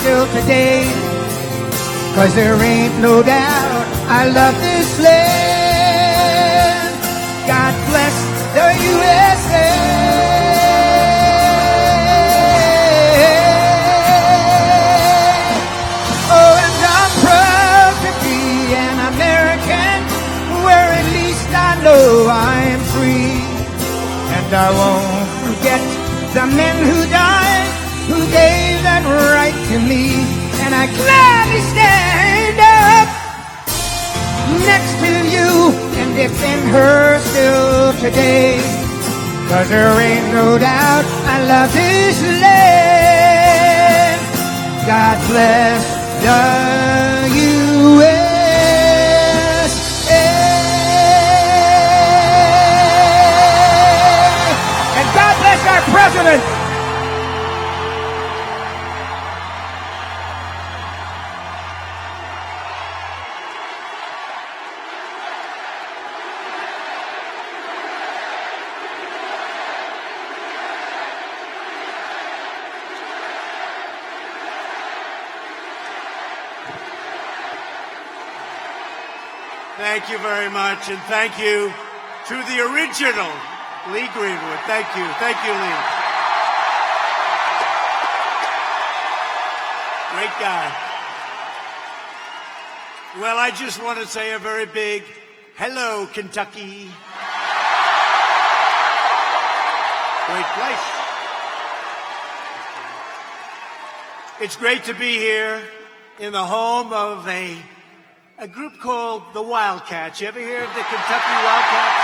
still today. 'Cause there ain't no doubt I love this land. God bless the USA. Oh, and I'm proud to be an American, where at least I know I am free. And I won't forget the men who died, who gave that right to me. And I gladly stand up next to you and defend her still today. 'Cause there ain't no doubt I love this land. God bless the USA. And God bless our president. Thank you very much, and thank you to the original Lee Greenwood. Thank you. Thank you, Lee. Great guy. Well, I just want to say a very big hello, Kentucky. Great place. It's great to be here in the home of a group called the Wildcats. You ever hear of the Kentucky Wildcats?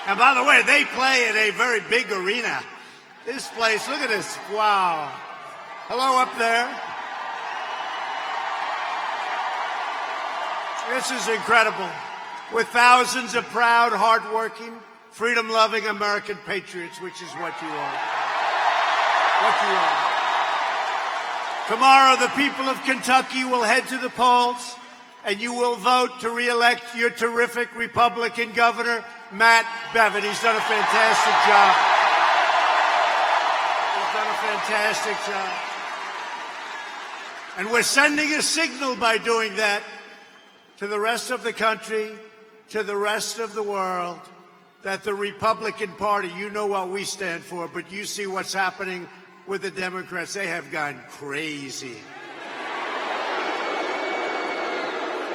And by the way, they play in a very big arena. This place, look at this. Wow. Hello up there. This is incredible. With thousands of proud, hardworking, freedom-loving American patriots, which is what you are. What you are. Tomorrow, the people of Kentucky will head to the polls, and you will vote to re-elect your terrific Republican governor, Matt Bevin. He's done a fantastic job. He's done a fantastic job. And we're sending a signal by doing that to the rest of the country, to the rest of the world, that the Republican Party, you know what we stand for, but you see what's happening with the Democrats. They have gone crazy.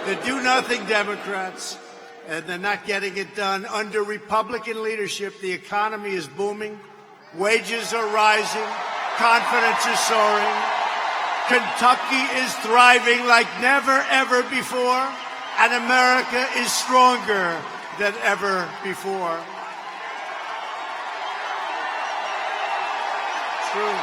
The do-nothing Democrats, and they're not getting it done. Under Republican leadership, the economy is booming, wages are rising, confidence is soaring. Kentucky is thriving like never, ever before, and America is stronger than ever before. True.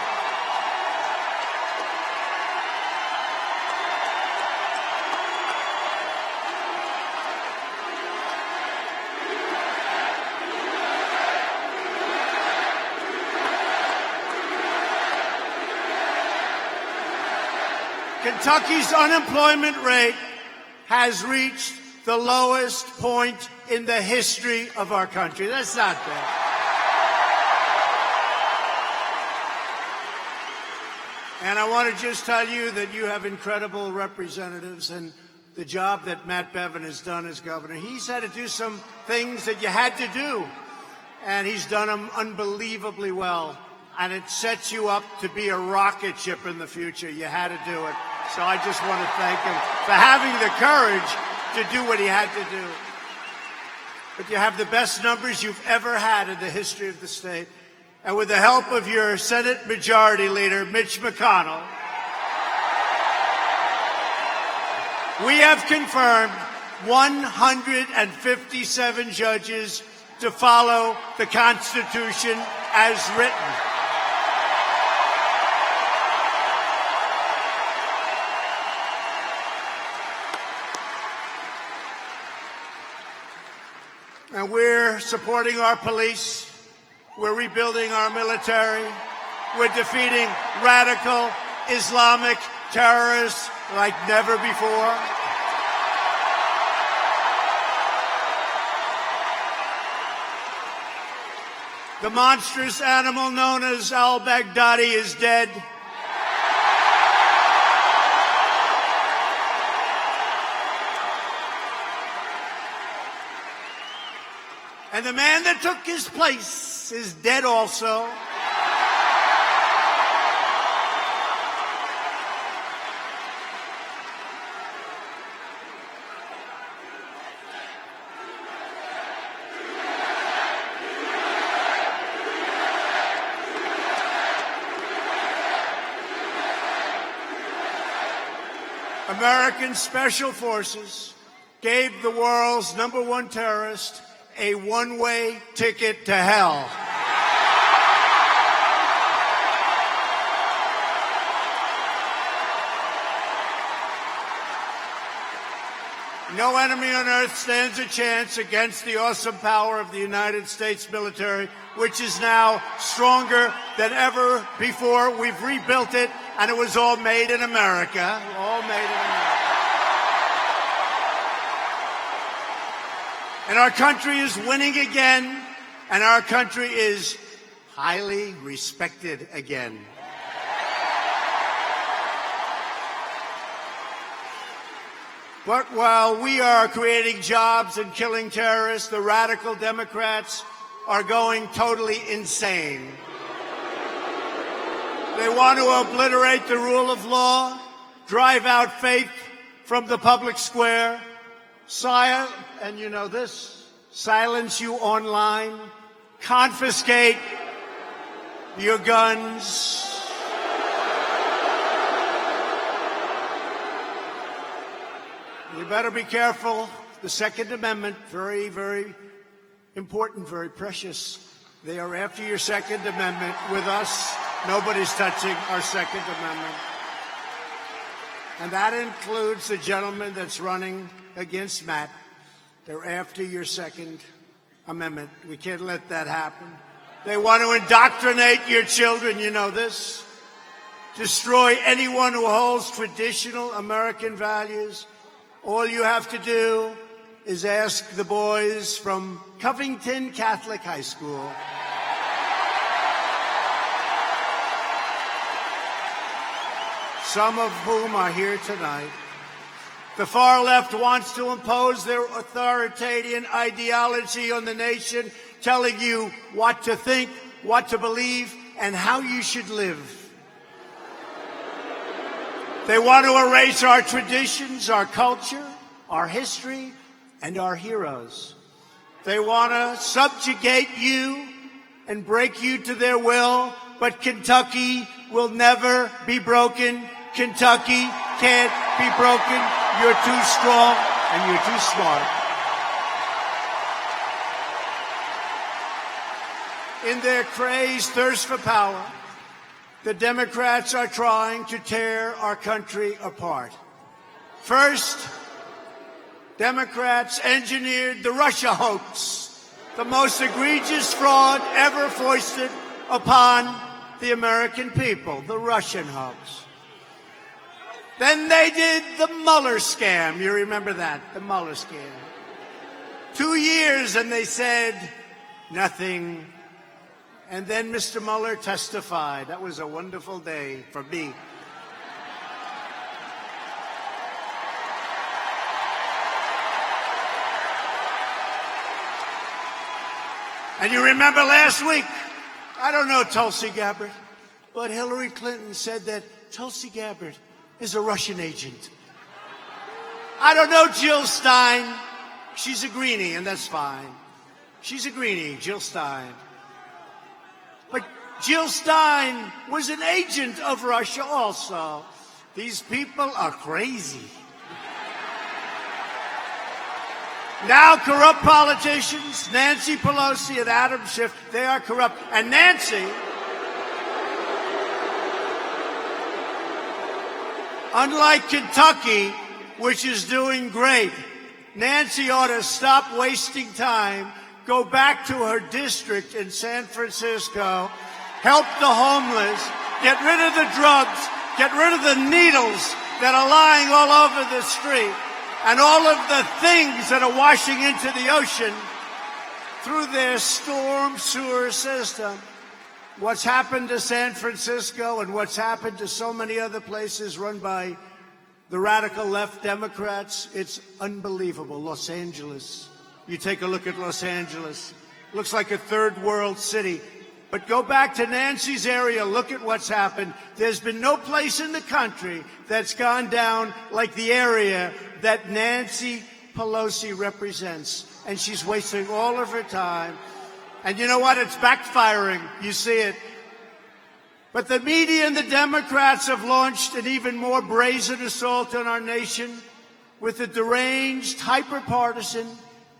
Kentucky's unemployment rate has reached the lowest point in the history of our country. That's not bad. And I want to just tell you that you have incredible representatives, and the job that Matt Bevin has done as governor. He's had to do some things that you had to do, and he's done them unbelievably well. And it sets you up to be a rocket ship in the future. You had to do it. So I just want to thank him for having the courage to do what he had to do. But you have the best numbers you've ever had in the history of the state. And with the help of your Senate Majority Leader, Mitch McConnell, we have confirmed 157 judges to follow the Constitution as written. And we're supporting our police. We're rebuilding our military. We're defeating radical Islamic terrorists like never before. The monstrous animal known as al-Baghdadi is dead. And the man that took his place is dead also. American Special Forces gave the world's #1 terrorist a one-way ticket to hell. No enemy on earth stands a chance against the awesome power of the United States military, which is now stronger than ever before. We've rebuilt it, and it was all made in America. All made in America. And our country is winning again, and our country is highly respected again. But while we are creating jobs and killing terrorists, the radical Democrats are going totally insane. They want to obliterate the rule of law, drive out faith from the public square, and you know this, silence you online, confiscate your guns. You better be careful. The Second Amendment, very, very important, very precious. They are after your Second Amendment. With us, nobody's touching our Second Amendment. And that includes the gentleman that's running against Matt. They're after your Second Amendment. We can't let that happen. They want to indoctrinate your children, you know this. Destroy anyone who holds traditional American values. All you have to do is ask the boys from Covington Catholic High School. Some of whom are here tonight. The far left wants to impose their authoritarian ideology on the nation, telling you what to think, what to believe, and how you should live. They want to erase our traditions, our culture, our history, and our heroes. They want to subjugate you and break you to their will, but Kentucky will never be broken. Kentucky can't be broken. You're too strong and you're too smart. In their crazed thirst for power, the Democrats are trying to tear our country apart. First, Democrats engineered the Russia hoax, the most egregious fraud ever foisted upon the American people, the Russian hoax. Then they did the Mueller scam. You remember that, the Mueller scam. 2 years and they said nothing. And then Mr. Mueller testified. That was a wonderful day for me. And you remember last week, I don't know Tulsi Gabbard, but Hillary Clinton said that Tulsi Gabbard is a Russian agent. I don't know Jill Stein. She's a greenie, and that's fine. She's a greenie, Jill Stein. But Jill Stein was an agent of Russia also. These people are crazy. Now corrupt politicians, Nancy Pelosi and Adam Schiff, they are corrupt. And Nancy, unlike Kentucky, which is doing great, Nancy ought to stop wasting time, go back to her district in San Francisco, help the homeless, get rid of the drugs, get rid of the needles that are lying all over the street, and all of the things that are washing into the ocean through their storm sewer system. What's happened to San Francisco and what's happened to so many other places run by the radical left Democrats, it's unbelievable. Los Angeles. You take a look at Los Angeles. Looks like a third world city. But go back to Nancy's area, look at what's happened. There's been no place in the country that's gone down like the area that Nancy Pelosi represents. And she's wasting all of her time. And you know what? It's backfiring. You see it. But the media and the Democrats have launched an even more brazen assault on our nation with a deranged, hyper-partisan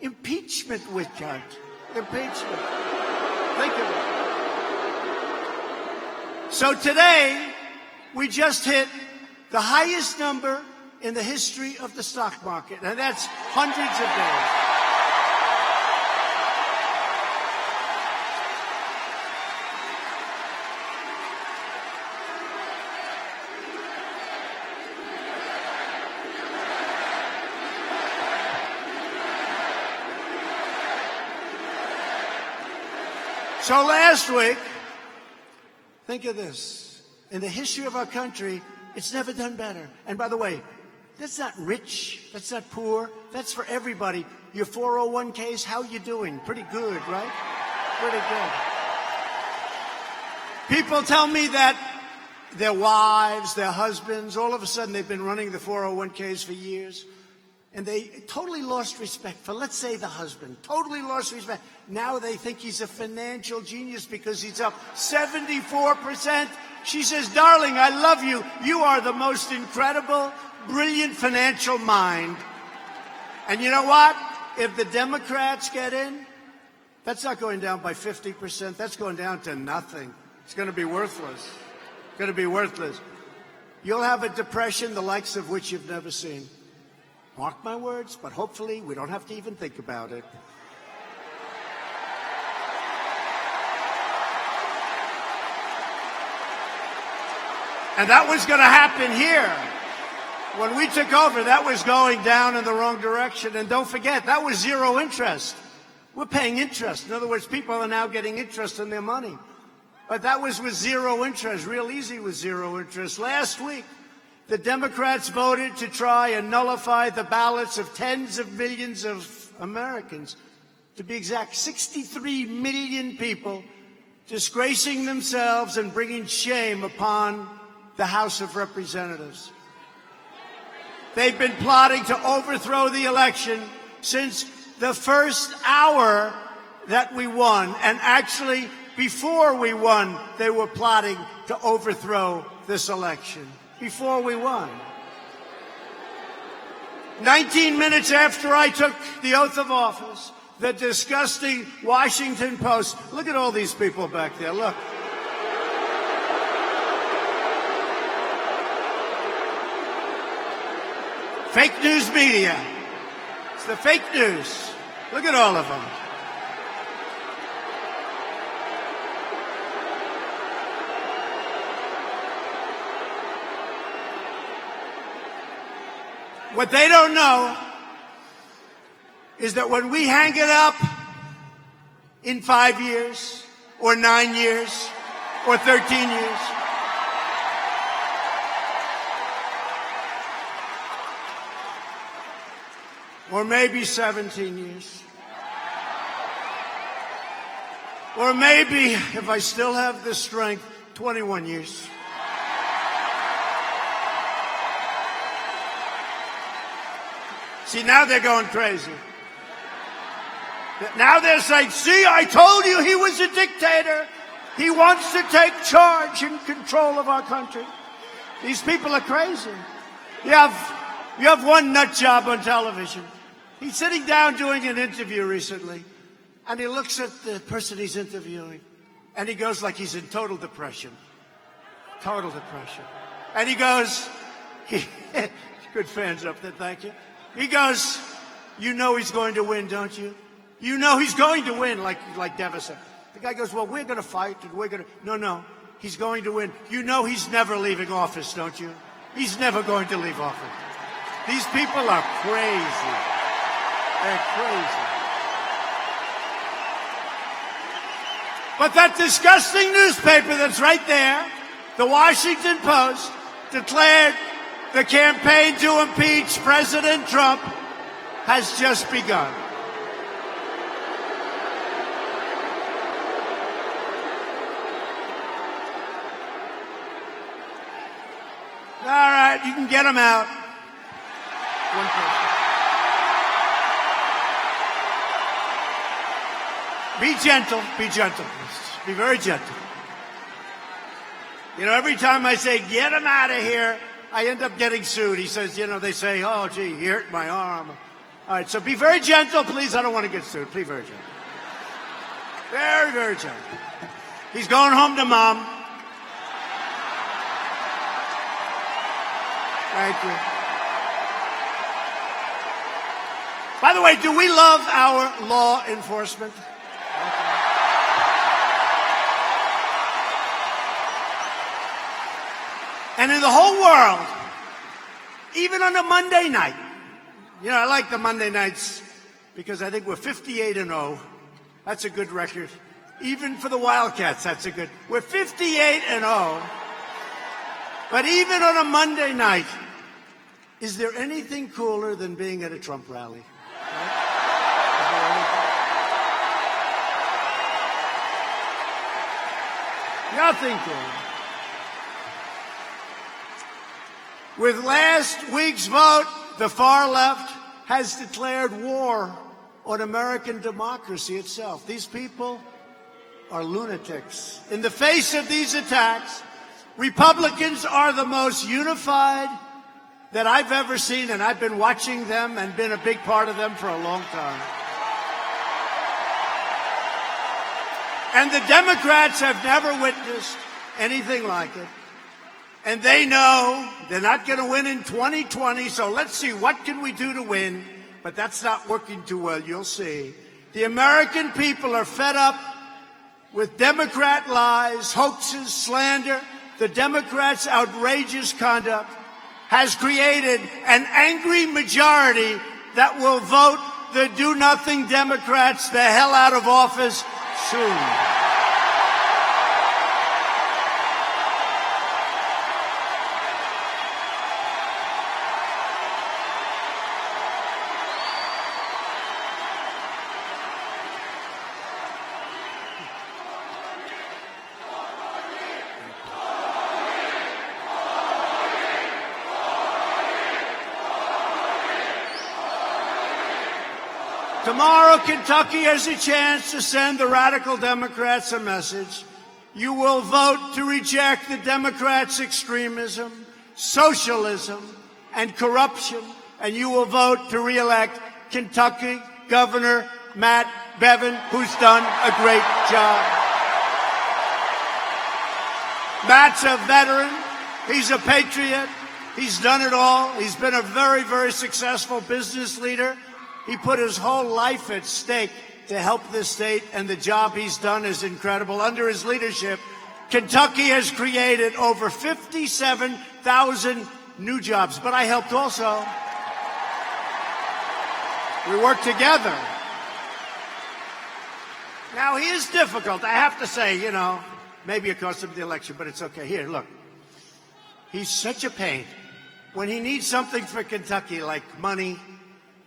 impeachment witch hunt. Impeachment. Think of it. So today, we just hit the highest number in the history of the stock market, and that's hundreds of days. So last week, think of this. In the history of our country, it's never done better. And by the way, that's not rich, that's not poor, that's for everybody. Your 401ks, how you doing? Pretty good, right? Pretty good. People tell me that their wives, their husbands, all of a sudden they've been running the 401ks for years. And they totally lost respect for, let's say, the husband. Totally lost respect. Now they think he's a financial genius because he's up 74%. She says, darling, I love you. You are the most incredible, brilliant financial mind. And you know what? If the Democrats get in, that's not going down by 50%. That's going down to nothing. It's going to be worthless. It's going to be worthless. You'll have a depression the likes of which you've never seen. Mark my words, but hopefully we don't have to even think about it. And that was going to happen here. When we took over, that was going down in the wrong direction. And don't forget, that was zero interest. We're paying interest. In other words, people are now getting interest on their money. But that was with zero interest, real easy with zero interest. Last week, the Democrats voted to try and nullify the ballots of tens of millions of Americans. To be exact, 63 million people disgracing themselves and bringing shame upon the House of Representatives. They've been plotting to overthrow the election since the first hour that we won. And actually, before we won, they were plotting to overthrow this election. Before we won. 19 minutes after I took the oath of office, the disgusting Washington Post. Look at all these people back there. Look. Fake news media. It's the fake news. Look at all of them. What they don't know is that when we hang it up in 5 years, or 9 years, or 13 years, or maybe 17 years, or maybe, if I still have the strength, 21 years. See, now they're going crazy. Now they're saying, see, I told you he was a dictator. He wants to take charge and control of our country. These people are crazy. You have one nut job on television. He's sitting down doing an interview recently, and he looks at the person he's interviewing, and he goes like he's in total depression. Total depression. And he goes, good fans up there, thank you. He goes, you know he's going to win, don't you? You know he's going to win, like deficit. The guy goes, well, we're going to fight, and we're going to... No, he's going to win. You know he's never leaving office, don't you? He's never going to leave office. These people are crazy. They're crazy. But that disgusting newspaper that's right there, the Washington Post, declared the campaign to impeach President Trump has just begun. All right, you can get them out. One person. Be gentle, please. Be very gentle. You know, every time I say, get him out of here, I end up getting sued. He says, you know, they say, oh, gee, he hurt my arm. All right, so be very gentle, please. I don't want to get sued. Please, very gentle. Very, very gentle. He's going home to Mom. Thank you. By the way, do we love our law enforcement? And in the whole world, even on a Monday night, you know, I like the Monday nights because I think we're 58-0. That's a good record. Even for the Wildcats, that's a good. We're 58-0. But even on a Monday night, is there anything cooler than being at a Trump rally? Right? Nothing cooler. With last week's vote, the far left has declared war on American democracy itself. These people are lunatics. In the face of these attacks, Republicans are the most unified that I've ever seen, and I've been watching them and been a big part of them for a long time. And the Democrats have never witnessed anything like it. And they know they're not going to win in 2020, so let's see, what can we do to win? But that's not working too well, you'll see. The American people are fed up with Democrat lies, hoaxes, slander. The Democrats' outrageous conduct has created an angry majority that will vote the do-nothing Democrats the hell out of office soon. Tomorrow, Kentucky has a chance to send the radical Democrats a message. You will vote to reject the Democrats' extremism, socialism, and corruption, and you will vote to reelect Kentucky Governor Matt Bevin, who's done a great job. Matt's a veteran. He's a patriot. He's done it all. He's been a very, very successful business leader. He put his whole life at stake to help this state, and the job he's done is incredible. Under his leadership, Kentucky has created over 57,000 new jobs. But I helped also. We worked together. Now, he is difficult, I have to say, you know, maybe it cost him the election, but it's okay. Here, look. He's such a pain. When he needs something for Kentucky, like money,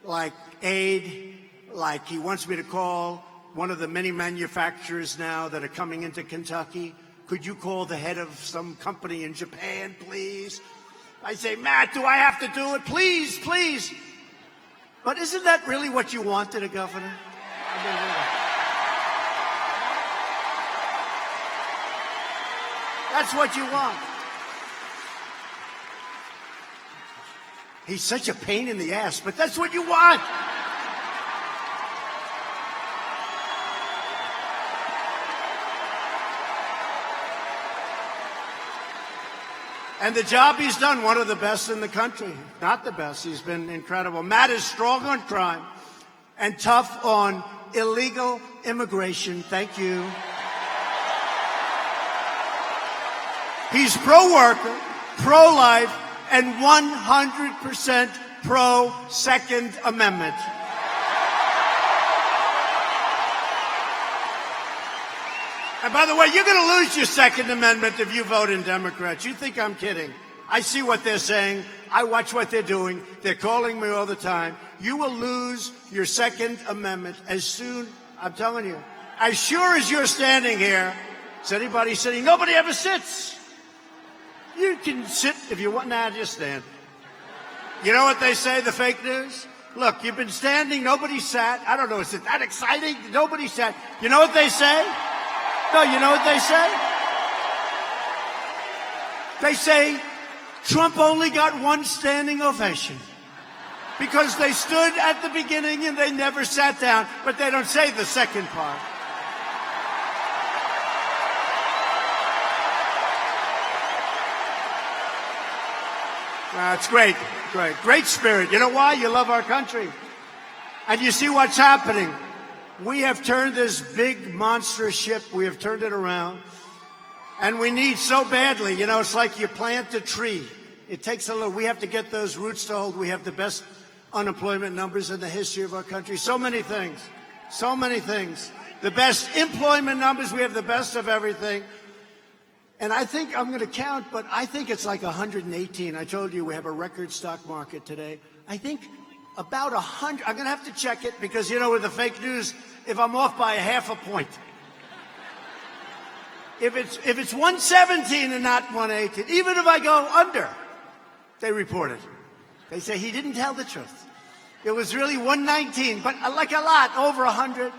like aid, like he wants me to call one of the many manufacturers now that are coming into Kentucky. Could you call the head of some company in Japan, please? I say, Matt, do I have to do it? Please, please. But isn't that really what you wanted, a governor? I mean, really. That's what you want. He's such a pain in the ass, but that's what you want. And the job he's done, one of the best in the country. Not the best. He's been incredible. Matt is strong on crime and tough on illegal immigration. Thank you. He's pro-worker, pro-life, and 100% pro-Second Amendment. And by the way, you're going to lose your Second Amendment if you vote in Democrats. You think I'm kidding. I see what they're saying. I watch what they're doing. They're calling me all the time. You will lose your Second Amendment as soon, I'm telling you, as sure as you're standing here. Is anybody sitting? Nobody ever sits. You can sit if you want. Nah, just stand. You know what they say, the fake news? Look, you've been standing, nobody sat. I don't know, is it that exciting? Nobody sat. You know what they say? No, you know what they say? They say Trump only got one standing ovation because they stood at the beginning and they never sat down, but they don't say the second part. It's great. Great spirit. You know why? You love our country. And you see what's happening. We have turned this big monstrous ship, we have turned it around. And we need so badly, you know, it's like you plant a tree. It takes a little, we have to get those roots to hold. We have the best unemployment numbers in the history of our country. So many things. The best employment numbers, we have the best of everything. And I think, I'm going to count, but I think it's like 118. I told you we have a record stock market today. I think about 100. I'm going to have to check it because, you know, with the fake news, if I'm off by a half a point. If it's 117 and not 118, even if I go under, they report it. They say he didn't tell the truth. It was really 119, but like a lot, over 100,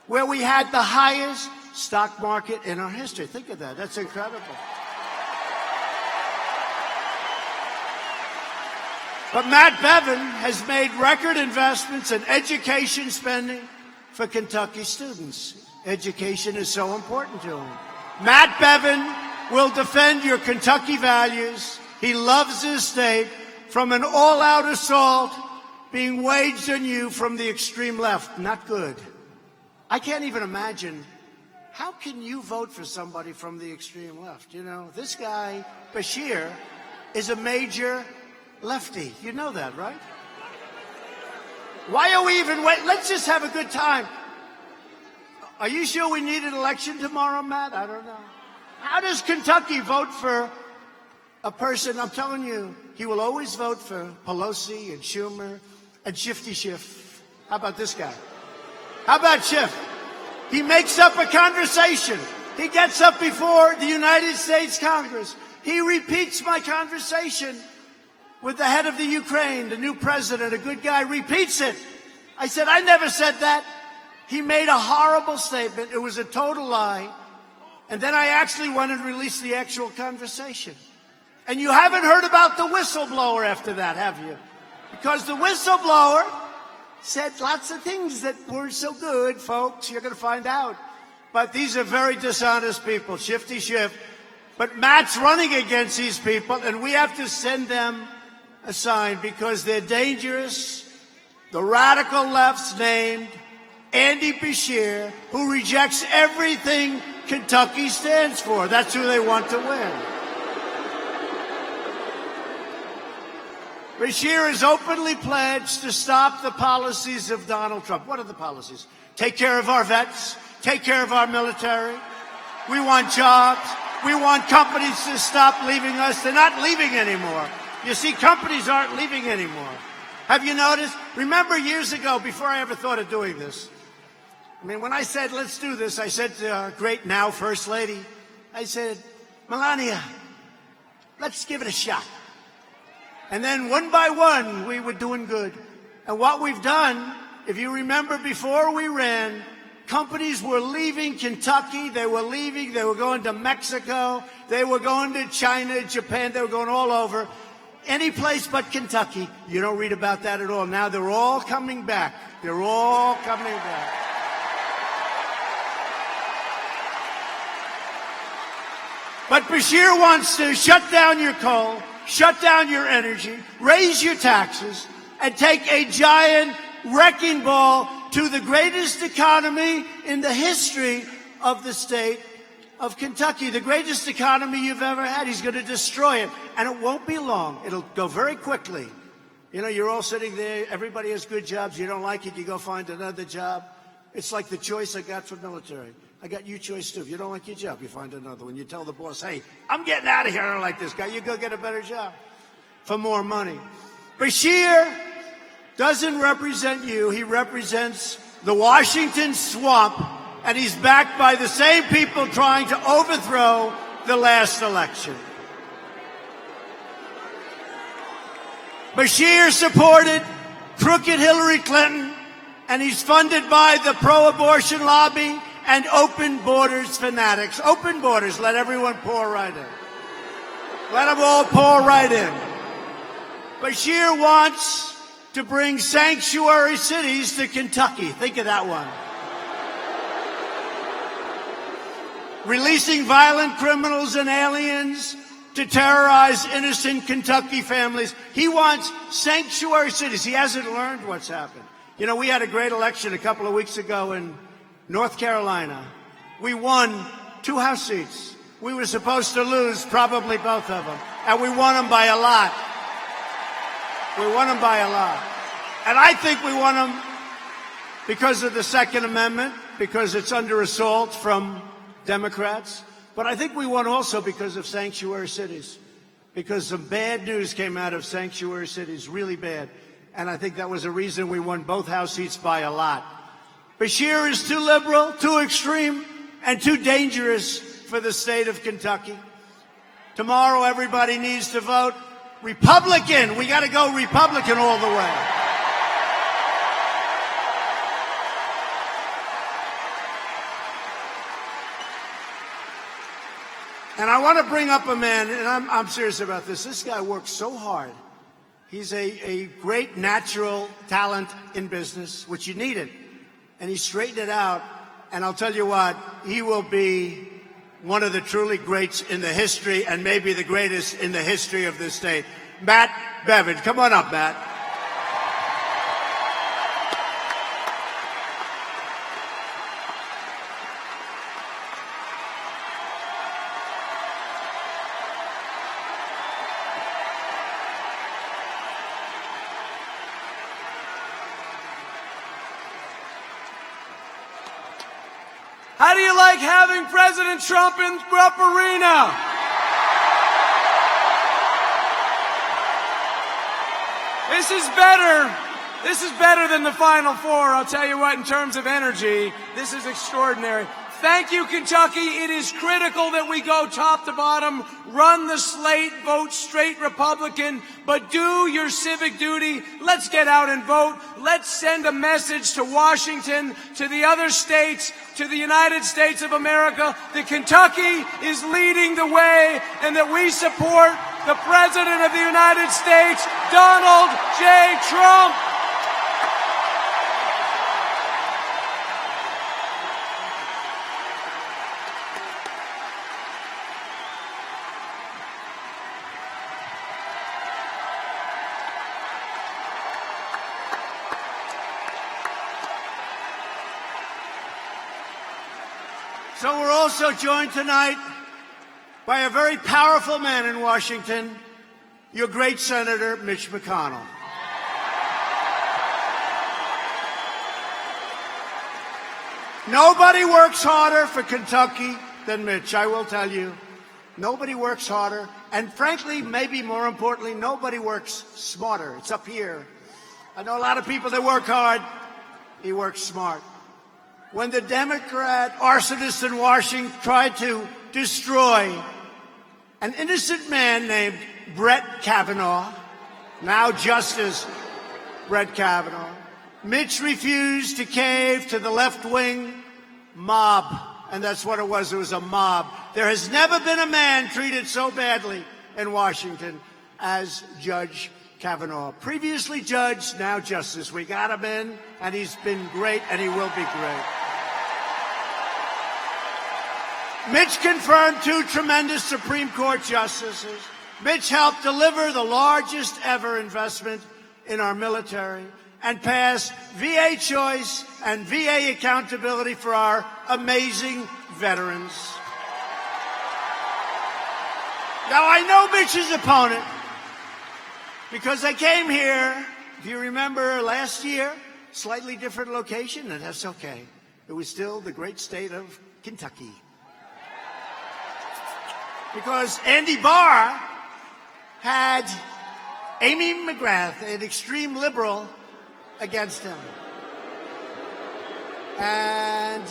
where we had the highest stock market in our history. Think of that. That's incredible. But Matt Bevin has made record investments in education spending for Kentucky students. Education is so important to him. Matt Bevin will defend your Kentucky values. He loves his state from an all-out assault being waged on you from the extreme left. Not good. I can't even imagine. How can you vote for somebody from the extreme left? You know, this guy, Bashir, is a major lefty. You know that, right? Why are we even waiting? Let's just have a good time. Are you sure we need an election tomorrow, Matt? I don't know. How does Kentucky vote for a person? I'm telling you, he will always vote for Pelosi and Schumer and Shifty Schiff. How about this guy? How about Schiff? He makes up a conversation. He gets up before the United States Congress. He repeats my conversation with the head of the Ukraine, the new president, a good guy, repeats it. I said, I never said that. He made a horrible statement. It was a total lie. And then I actually went and released the actual conversation. And you haven't heard about the whistleblower after that, have you? Because the whistleblower said lots of things that weren't so good, folks. You're going to find out. But these are very dishonest people, Shifty Schiff. But Matt's running against these people, and we have to send them a sign because they're dangerous. The radical left's named Andy Bashir, who rejects everything Kentucky stands for. That's who they want to win. Bashir has openly pledged to stop the policies of Donald Trump. What are the policies? Take care of our vets. Take care of our military. We want jobs. We want companies to stop leaving us. They're not leaving anymore. You see, companies aren't leaving anymore. Have you noticed? Remember years ago, before I ever thought of doing this, I mean, when I said, let's do this, I said to our great now First Lady, I said, Melania, let's give it a shot. And then one by one, we were doing good. And what we've done, if you remember before we ran, companies were leaving Kentucky. They were leaving. They were going to Mexico. They were going to China, Japan. They were going all over. Any place but Kentucky. You don't read about that at all. Now they're all coming back. They're all coming back. But Bashir wants to shut down your coal, shut down your energy, raise your taxes, and take a giant wrecking ball to the greatest economy in the history of the state of Kentucky, the greatest economy you've ever had. He's going to destroy it, and it won't be long. It'll go very quickly. You know, you're all sitting there. Everybody has good jobs. You don't like it, you go find another job. It's like the choice I got from military. I got you choice too. If you don't like your job, you find another one. You tell the boss, hey, I'm getting out of here. I don't like this guy. You go get a better job for more money. Bashir doesn't represent you. He represents the Washington swamp, and he's backed by the same people trying to overthrow the last election. Bashir supported crooked Hillary Clinton, and he's funded by the pro-abortion lobby and open borders fanatics. Open borders, let everyone pour right in. Let them all pour right in. Bashir wants to bring sanctuary cities to Kentucky. Think of that one. Releasing violent criminals and aliens to terrorize innocent Kentucky families. He wants sanctuary cities. He hasn't learned what's happened. You know, we had a great election a couple of weeks ago in North Carolina. We won 2 House seats. We were supposed to lose probably both of them, and we won them by a lot. We won them by a lot. And I think we won them because of the Second Amendment, because it's under assault from Democrats. But I think we won also because of sanctuary cities, because some bad news came out of sanctuary cities, really bad. And I think that was a reason we won both House seats by a lot. Bashir is too liberal, too extreme, and too dangerous for the state of Kentucky. Tomorrow, everybody needs to vote Republican. We got to go Republican all the way. And I want to bring up a man, and I'm serious about this. This guy works so hard. He's a great natural talent in business, which you needed. And he straightened it out. And I'll tell you what, he will be one of the truly greats in the history, and maybe the greatest in the history of this state. Matt Bevin. Come on up, Matt. How do you like having President Trump in Rupp Arena? This is better. This is better than the Final Four. I'll tell you what, in terms of energy, this is extraordinary. Thank you, Kentucky. It is critical that we go top to bottom, run the slate, vote straight Republican, but do your civic duty. Let's get out and vote. Let's send a message to Washington, to the other states, to the United States of America that Kentucky is leading the way and that we support the President of the United States, Donald J. Trump. So we're also joined tonight by a very powerful man in Washington, your great Senator Mitch McConnell. Nobody works harder for Kentucky than Mitch, I will tell you. Nobody works harder, and frankly, maybe more importantly, nobody works smarter. It's up here. I know a lot of people that work hard. He works smart. When the Democrat arsonist in Washington tried to destroy an innocent man named Brett Kavanaugh, now Justice Brett Kavanaugh, Mitch refused to cave to the left-wing mob. And that's what it was. It was a mob. There has never been a man treated so badly in Washington as Judge Kavanaugh. Previously judge, now justice. We got him in, and he's been great, and he will be great. Mitch confirmed 2 tremendous Supreme Court justices. Mitch helped deliver the largest ever investment in our military and pass VA choice and VA accountability for our amazing veterans. Now, I know Mitch's opponent because I came here, if you remember, last year, slightly different location, and that's okay. it was still the great state of Kentucky. Because Andy Barr had Amy McGrath, an extreme liberal, against him. And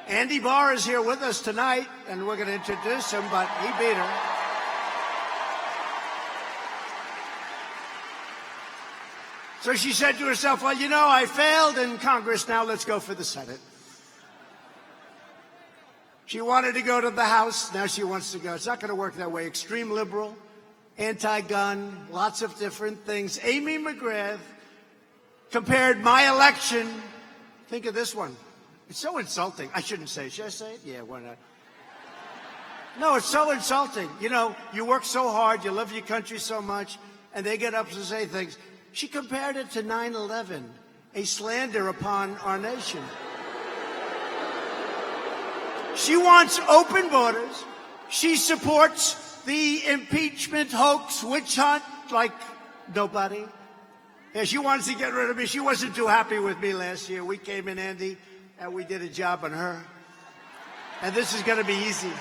Andy Barr is here with us tonight, and we're going to introduce him, but he beat her. So she said to herself, well, you know, I failed in Congress, now let's go for the Senate. She wanted to go to the House, now she wants to go. It's not going to work that way. Extreme liberal, anti-gun, lots of different things. Amy McGrath compared my election, think of this one. It's so insulting. I shouldn't say it. Should I say it? Yeah, why not? No, it's so insulting. You know, you work so hard, you love your country so much, and they get up to say things. She compared it to 9/11, a slander upon our nation. She wants open borders. She supports the impeachment hoax, witch hunt, like nobody. Yeah, she wants to get rid of me. She wasn't too happy with me last year. We came in, Andy, and we did a job on her. And this is going to be easy.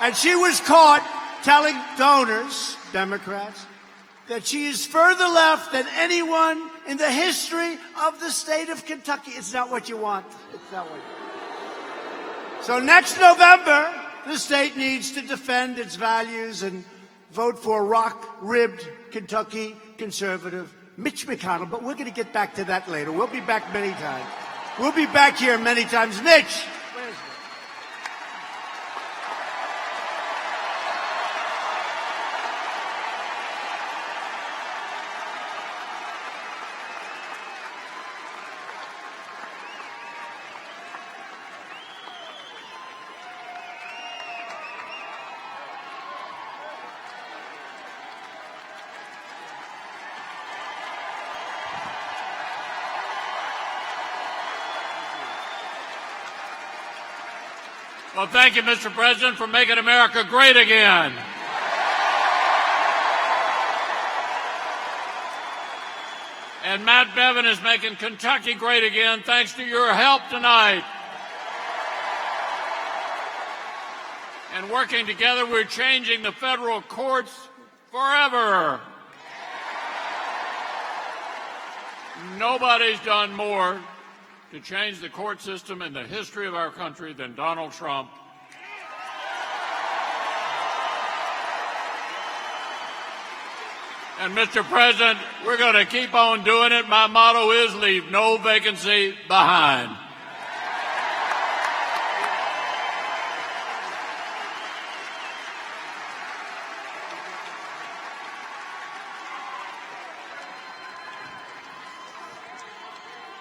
And she was caught telling donors, Democrats, that she is further left than anyone in the history of the state of Kentucky. It's not what you want. It's not what you want. So next November, the state needs to defend its values and vote for rock-ribbed Kentucky conservative Mitch McConnell. But we're going to get back to that later. We'll be back many times. We'll be back here many times. Mitch. Where's Mitch? Well, thank you, Mr. President, for making America great again. And Matt Bevin is making Kentucky great again thanks to your help tonight. And working together, we're changing the federal courts forever. Nobody's done more to change the court system in the history of our country than Donald Trump. And Mr. President, we're going to keep on doing it. My motto is leave no vacancy behind.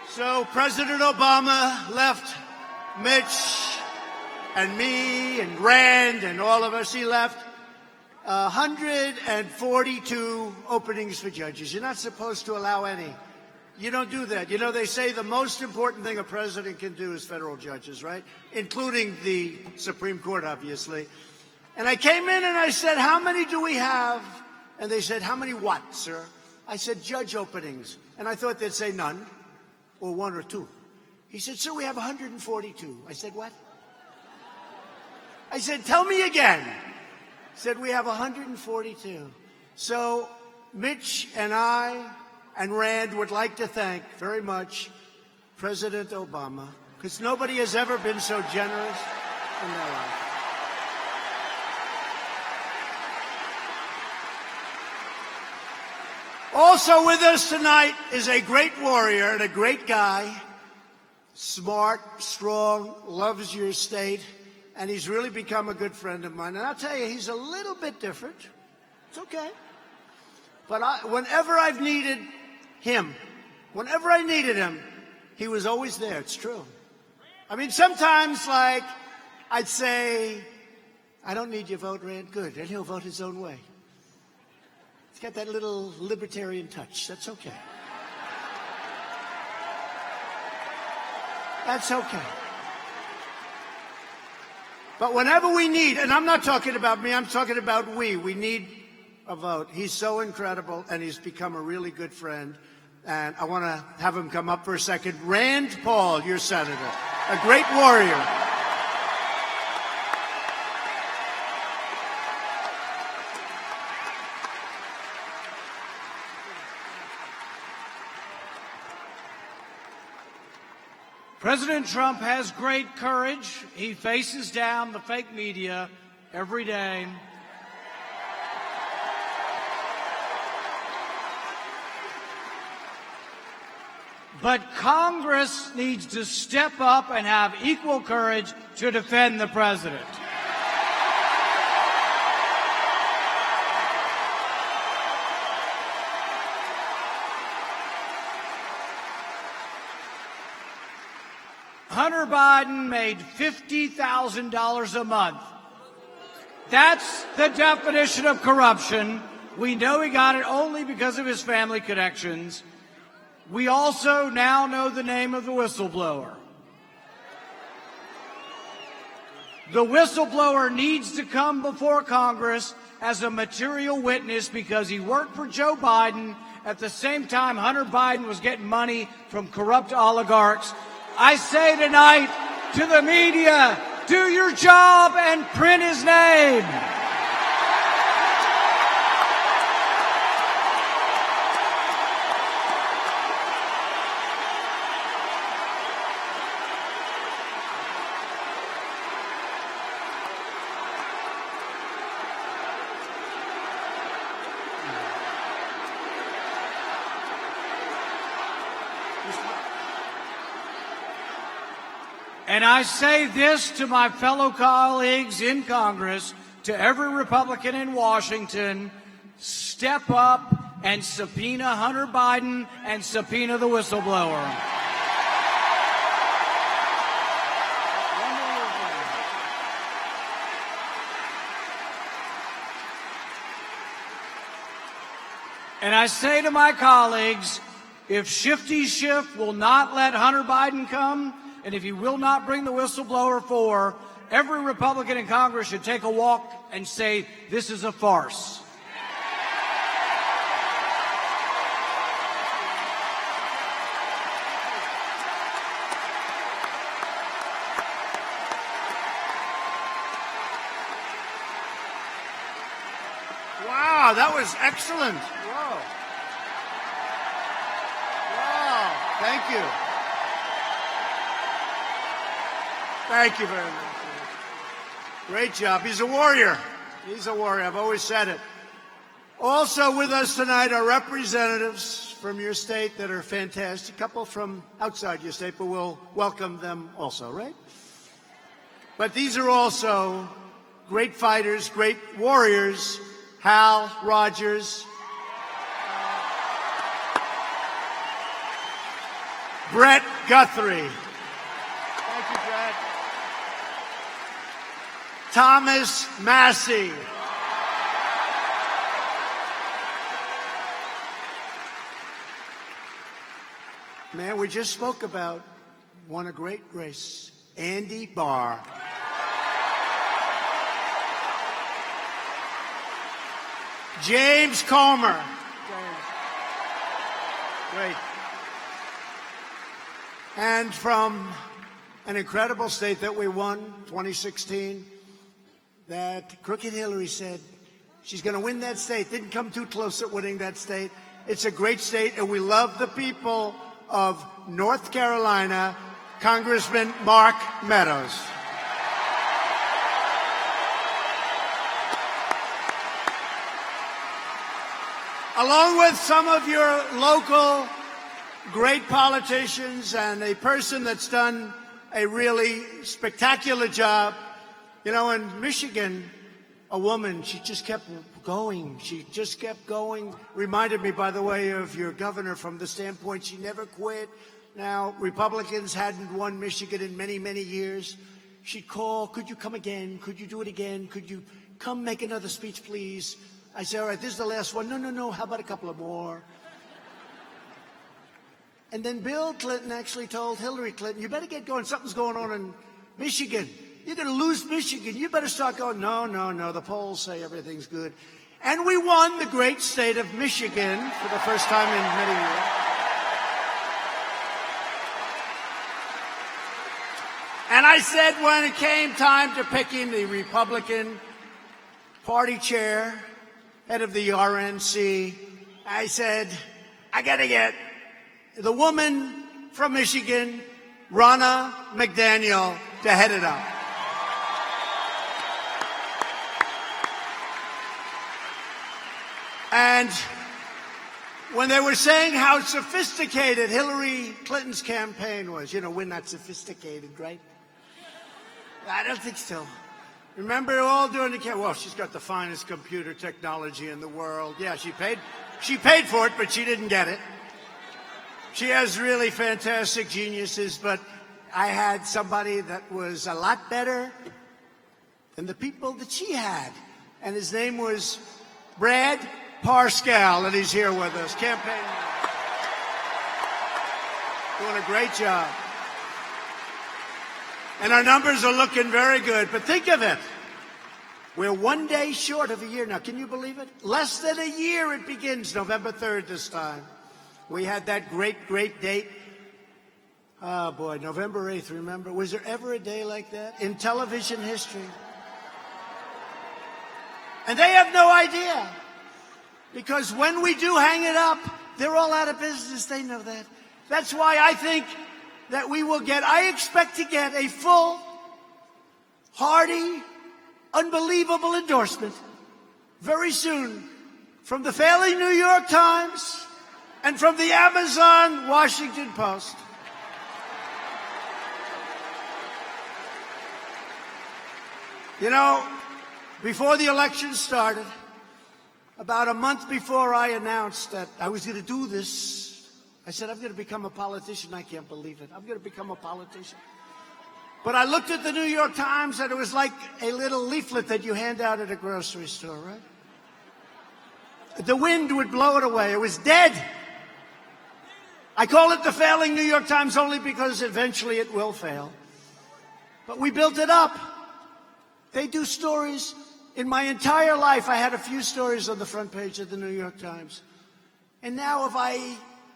So President Obama left Mitch and me and Rand and all of us. He left 142 openings for judges. You're not supposed to allow any. You don't do that. You know, they say the most important thing a president can do is federal judges, right? Including the Supreme Court, obviously. And I came in and I said, how many do we have? And they said, how many what, sir? I said, judge openings. And I thought they'd say none. Or one or two. He said, sir, we have 142. I said, what? I said, tell me again. He said, we have 142. So Mitch and I and Rand would like to thank very much President Obama, because nobody has ever been so generous in their life. Also with us tonight is a great warrior and a great guy, smart, strong, loves your state, and he's really become a good friend of mine. And I'll tell you, he's a little bit different. It's okay. But whenever I've needed him, whenever I needed him, he was always there. It's true. I mean, sometimes, like, I'd say, I don't need your vote, Rand. Good. And he'll vote his own way. He's got that little libertarian touch. That's okay. That's okay. But whenever we need, and I'm not talking about me, I'm talking about we need a vote. He's so incredible, and he's become a really good friend. And I want to have him come up for a second. Rand Paul, your senator, a great warrior. President Trump has great courage. He faces down the fake media every day. But Congress needs to step up and have equal courage to defend the president. Hunter Biden made $50,000 a month. That's the definition of corruption. We know he got it only because of his family connections. We also now know the name of the whistleblower. The whistleblower needs to come before Congress as a material witness because he worked for Joe Biden at the same time Hunter Biden was getting money from corrupt oligarchs. I say tonight to the media, do your job and print his name. And I say this to my fellow colleagues in Congress, to every Republican in Washington, step up and subpoena Hunter Biden and subpoena the whistleblower. And I say to my colleagues, if Shifty Schiff will not let Hunter Biden come, and if he will not bring the whistleblower forward, every Republican in Congress should take a walk and say, this is a farce. Wow, that was excellent. Whoa. Wow, thank you. Thank you very much. Great job. He's a warrior. He's a warrior. I've always said it. Also with us tonight are representatives from your state that are fantastic. A couple from outside your state, but we'll welcome them also, right? But these are also great fighters, great warriors. Hal Rogers, Brett Guthrie. Thank you, Brett. Thomas Massey. Man, we just spoke about, won a great race, Andy Barr. James Comer. Great. And from an incredible state that we won, 2016, that Crooked Hillary said she's going to win that state. Didn't come too close at winning that state. It's a great state, and we love the people of North Carolina, Congressman Mark Meadows. Along with some of your local great politicians and a person that's done a really spectacular job. You know, in Michigan, a woman, she just kept going. She just kept going. Reminded me, by the way, of your governor from the standpoint she never quit. Now, Republicans hadn't won Michigan in many, many years. She'd call, could you come again? Could you do it again? Could you come make another speech, please? I said, all right, this is the last one. No, how about a couple of more? And then Bill Clinton actually told Hillary Clinton, you better get going. Something's going on in Michigan. You're going to lose Michigan. You better start going. No. The polls say everything's good. And we won the great state of Michigan for the first time in many years. And I said when it came time to picking the Republican Party chair, head of the RNC, I said, I got to get the woman from Michigan, Ronna McDaniel, to head it up. And when they were saying how sophisticated Hillary Clinton's campaign was, we're not sophisticated, right? I don't think so. Remember all during the campaign, well, she's got the finest computer technology in the world. Yeah, she paid for it, but she didn't get it. She has really fantastic geniuses, but I had somebody that was a lot better than the people that she had. And his name was Brad Parscale, and he's here with us. Campaign. Doing a great job. And our numbers are looking very good. But think of it. We're 1 day short of a year now. Can you believe it? Less than a year it begins, November 3rd this time. We had that great, great date. Oh, boy, November 8th, remember? Was there ever a day like that in television history? And they have no idea. Because when we do hang it up, they're all out of business. They know that. That's why I think that I expect to get a full, hearty, unbelievable endorsement very soon from the failing New York Times and from the Amazon Washington Post. Before the election started, about a month before I announced that I was going to do this, I said, I'm going to become a politician. I can't believe it. I'm going to become a politician. But I looked at the New York Times, and it was like a little leaflet that you hand out at a grocery store, right? The wind would blow it away. It was dead. I call it the failing New York Times only because eventually it will fail. But we built it up. They do stories. In my entire life, I had a few stories on the front page of the New York Times. And now if I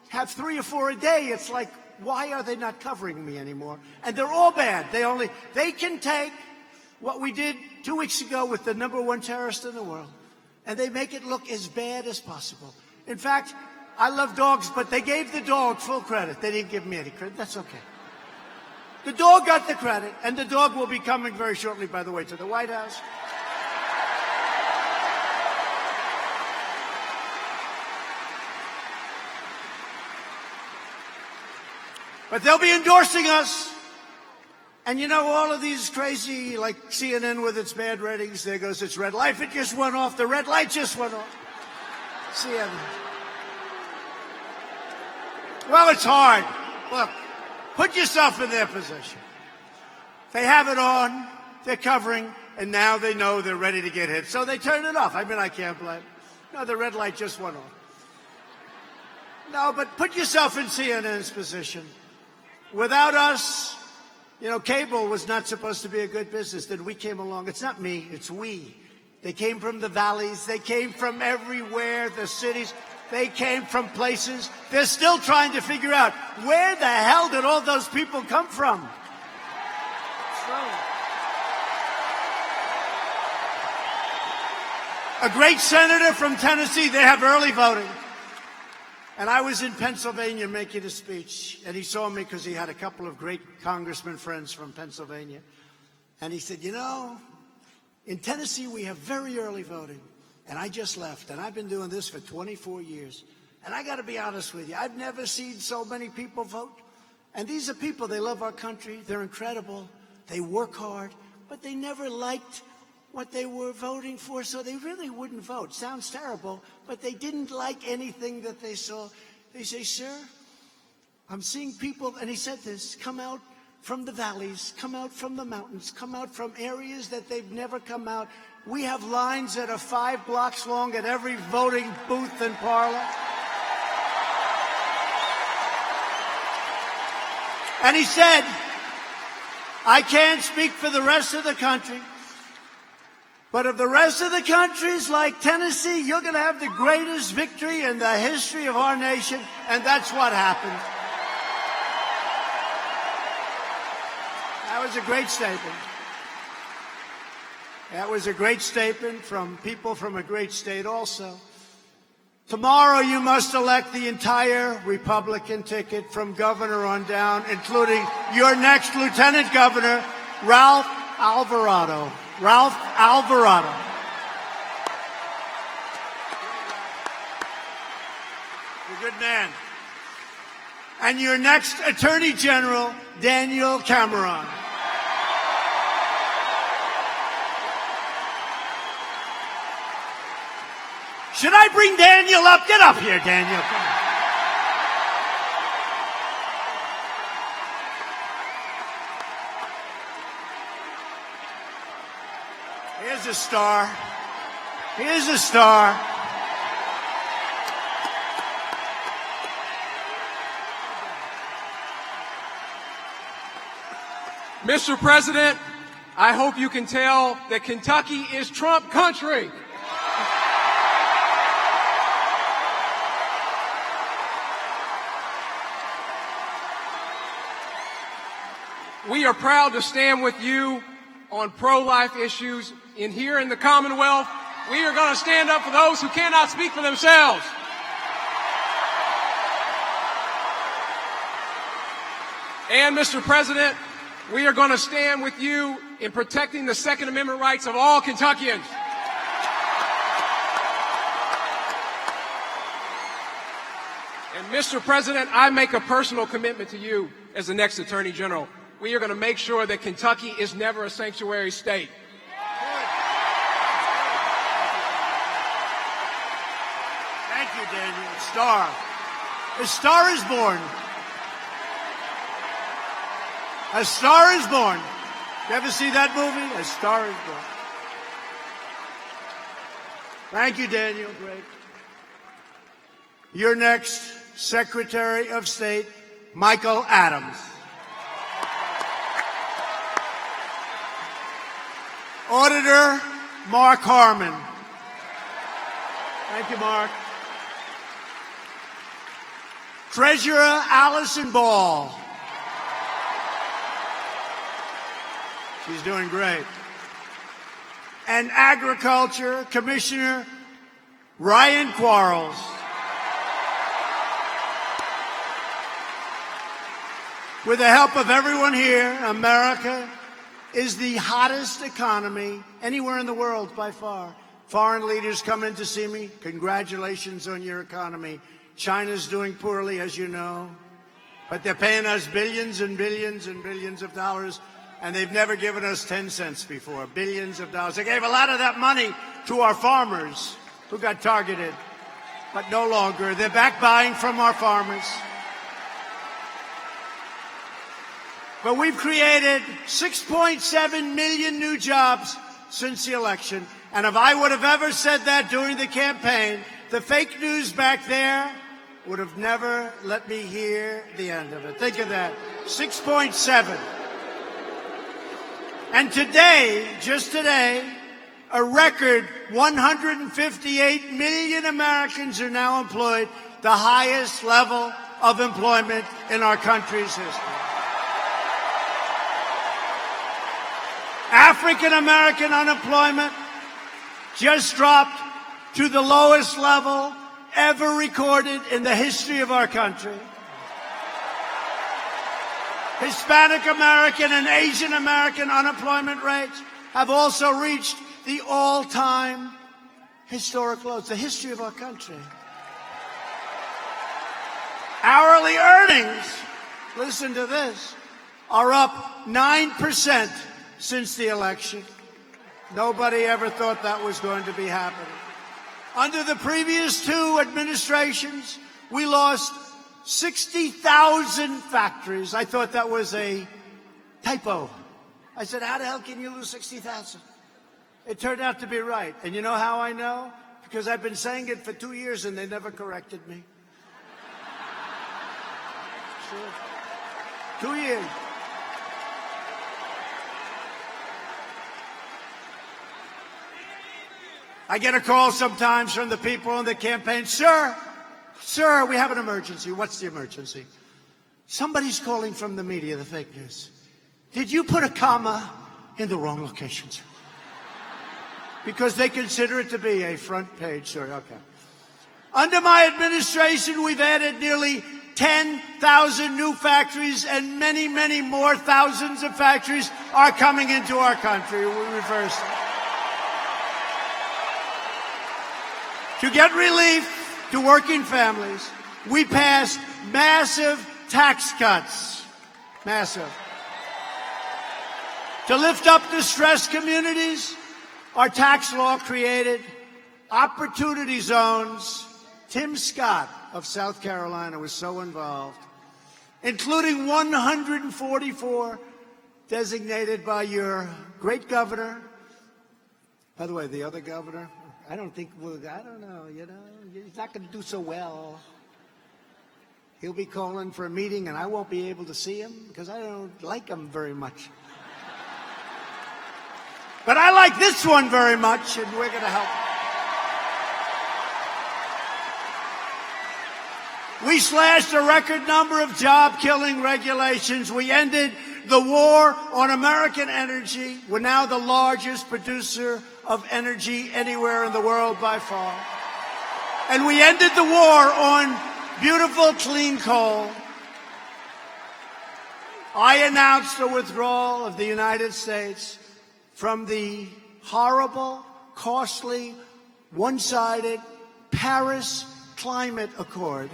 have 3 or 4 a day, it's like, why are they not covering me anymore? And they're all bad. They can take what we did 2 weeks ago with the #1 terrorist in the world, and they make it look as bad as possible. In fact, I love dogs, but they gave the dog full credit. They didn't give me any credit. That's okay. The dog got the credit, and the dog will be coming very shortly, by the way, to the White House. But they'll be endorsing us. And all of these crazy, like CNN with its bad ratings, there goes its red light. It just went off. The red light just went off. CNN. Well, it's hard. Look, put yourself in their position. They have it on. They're covering. And now they know they're ready to get hit. So they turn it off. I can't blame. No, the red light just went off. No, but put yourself in CNN's position. Without us, cable was not supposed to be a good business. Then we came along. It's not me, it's we. They came from the valleys. They came from everywhere, the cities. They came from places. They're still trying to figure out, where the hell did all those people come from? A great senator from Tennessee, they have early voting. And I was in Pennsylvania making a speech, and he saw me because he had a couple of great congressman friends from Pennsylvania. And he said, in Tennessee, we have very early voting. And I just left, and I've been doing this for 24 years. And I got to be honest with you, I've never seen so many people vote. And these are people, they love our country, they're incredible, they work hard, but they never liked what they were voting for, so they really wouldn't vote. Sounds terrible, but they didn't like anything that they saw. They say, sir, I'm seeing people, and he said this, come out from the valleys, come out from the mountains, come out from areas that they've never come out. We have lines that are 5 blocks long at every voting booth and parlor. And he said, I can't speak for the rest of the country, but if the rest of the country's like Tennessee, you're going to have the greatest victory in the history of our nation. And that's what happened. That was a great statement. That was a great statement from people from a great state also. Tomorrow you must elect the entire Republican ticket from governor on down, including your next lieutenant governor, Ralph Alvarado. Ralph Alvarado. You're a good man. And your next attorney general, Daniel Cameron. Should I bring Daniel up? Get up here, Daniel. Come on. Here's a star. Here's a star. Mr. President, I hope you can tell that Kentucky is Trump country. We are proud to stand with you on pro-life issues. Here in the Commonwealth, we are going to stand up for those who cannot speak for themselves. And, Mr. President, we are going to stand with you in protecting the Second Amendment rights of all Kentuckians. And, Mr. President, I make a personal commitment to you as the next Attorney General. We are going to make sure that Kentucky is never a sanctuary state. Thank you, Daniel. Star. A star is born. A Star is Born. You ever see that movie? A Star is Born. Thank you, Daniel. Great. Your next Secretary of State, Michael Adams. Auditor, Mark Harmon. Thank you, Mark. Treasurer, Allison Ball. She's doing great. And Agriculture Commissioner Ryan Quarles. With the help of everyone here, America is the hottest economy anywhere in the world by far. Foreign leaders come in to see me. Congratulations on your economy. China's doing poorly, as you know, but they're paying us billions and billions and billions of dollars. And they've never given us 10 cents before, billions of dollars. They gave a lot of that money to our farmers who got targeted, but no longer. They're back buying from our farmers. But we've created 6.7 million new jobs since the election. And if I would have ever said that during the campaign, the fake news back there would have never let me hear the end of it. Think of that. 6.7. And today, just today, a record 158 million Americans are now employed, the highest level of employment in our country's history. African American unemployment just dropped to the lowest level ever recorded in the history of our country. Hispanic American and Asian American unemployment rates have also reached the all-time historic lows, the history of our country. Hourly earnings, listen to this, are up 9% since the election. Nobody ever thought that was going to be happening. Under the previous two administrations, we lost 60,000 factories. I thought that was a typo. I said, how the hell can you lose 60,000? It turned out to be right. And you know how I know? Because I've been saying it for 2 years and they never corrected me. Sure. 2 years. I get a call sometimes from the people on the campaign, Sir, we have an emergency. What's the emergency? Somebody's calling from the media, the fake news. did you put a comma in the wrong location, sir? Because they consider it to be a front page story. Okay. Under my administration, we've added nearly 10,000 new factories, and many, many more thousands of factories are coming into our country. We reversed it. To get relief to working families, we passed massive tax cuts. Massive. To lift up distressed communities, our tax law created opportunity zones. Tim Scott of South Carolina was so involved, including 144 designated by your great governor. By the way, the other governor, I don't know, he's not going to do so well. He'll be calling for a meeting and I won't be able to see him because I don't like him very much. But I like this one very much, and we're going to help. We slashed a record number of job-killing regulations. We ended the war on American energy. We're now the largest producer of energy anywhere in the world by far. And we ended the war on beautiful clean coal. I announced the withdrawal of the United States from the horrible, costly, one-sided Paris Climate Accord.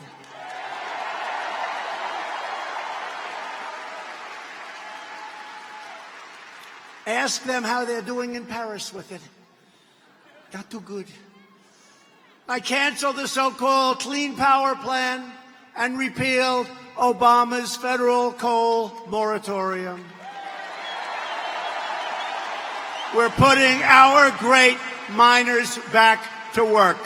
Ask them how they're doing in Paris with it. Not too good. I canceled the so-called Clean Power Plan and repealed Obama's federal coal moratorium. We're putting our great miners back to work.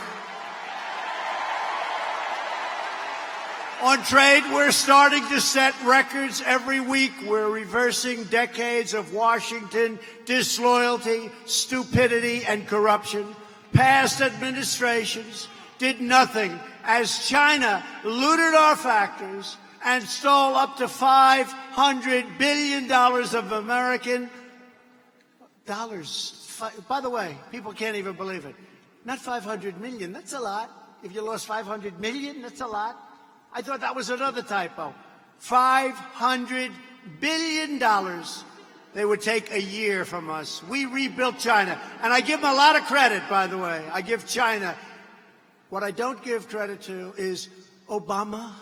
On trade, we're starting to set records every week. We're reversing decades of Washington disloyalty, stupidity, and corruption. Past administrations did nothing as China looted our factories and stole up to $500 billion of American dollars. By the way, people can't even believe it. Not 500 million, that's a lot. If you lost 500 million, that's a lot. I thought that was another typo. $500 billion they would take a year from us. We rebuilt China. And I give them a lot of credit, by the way. I give China. What I don't give credit to is Obama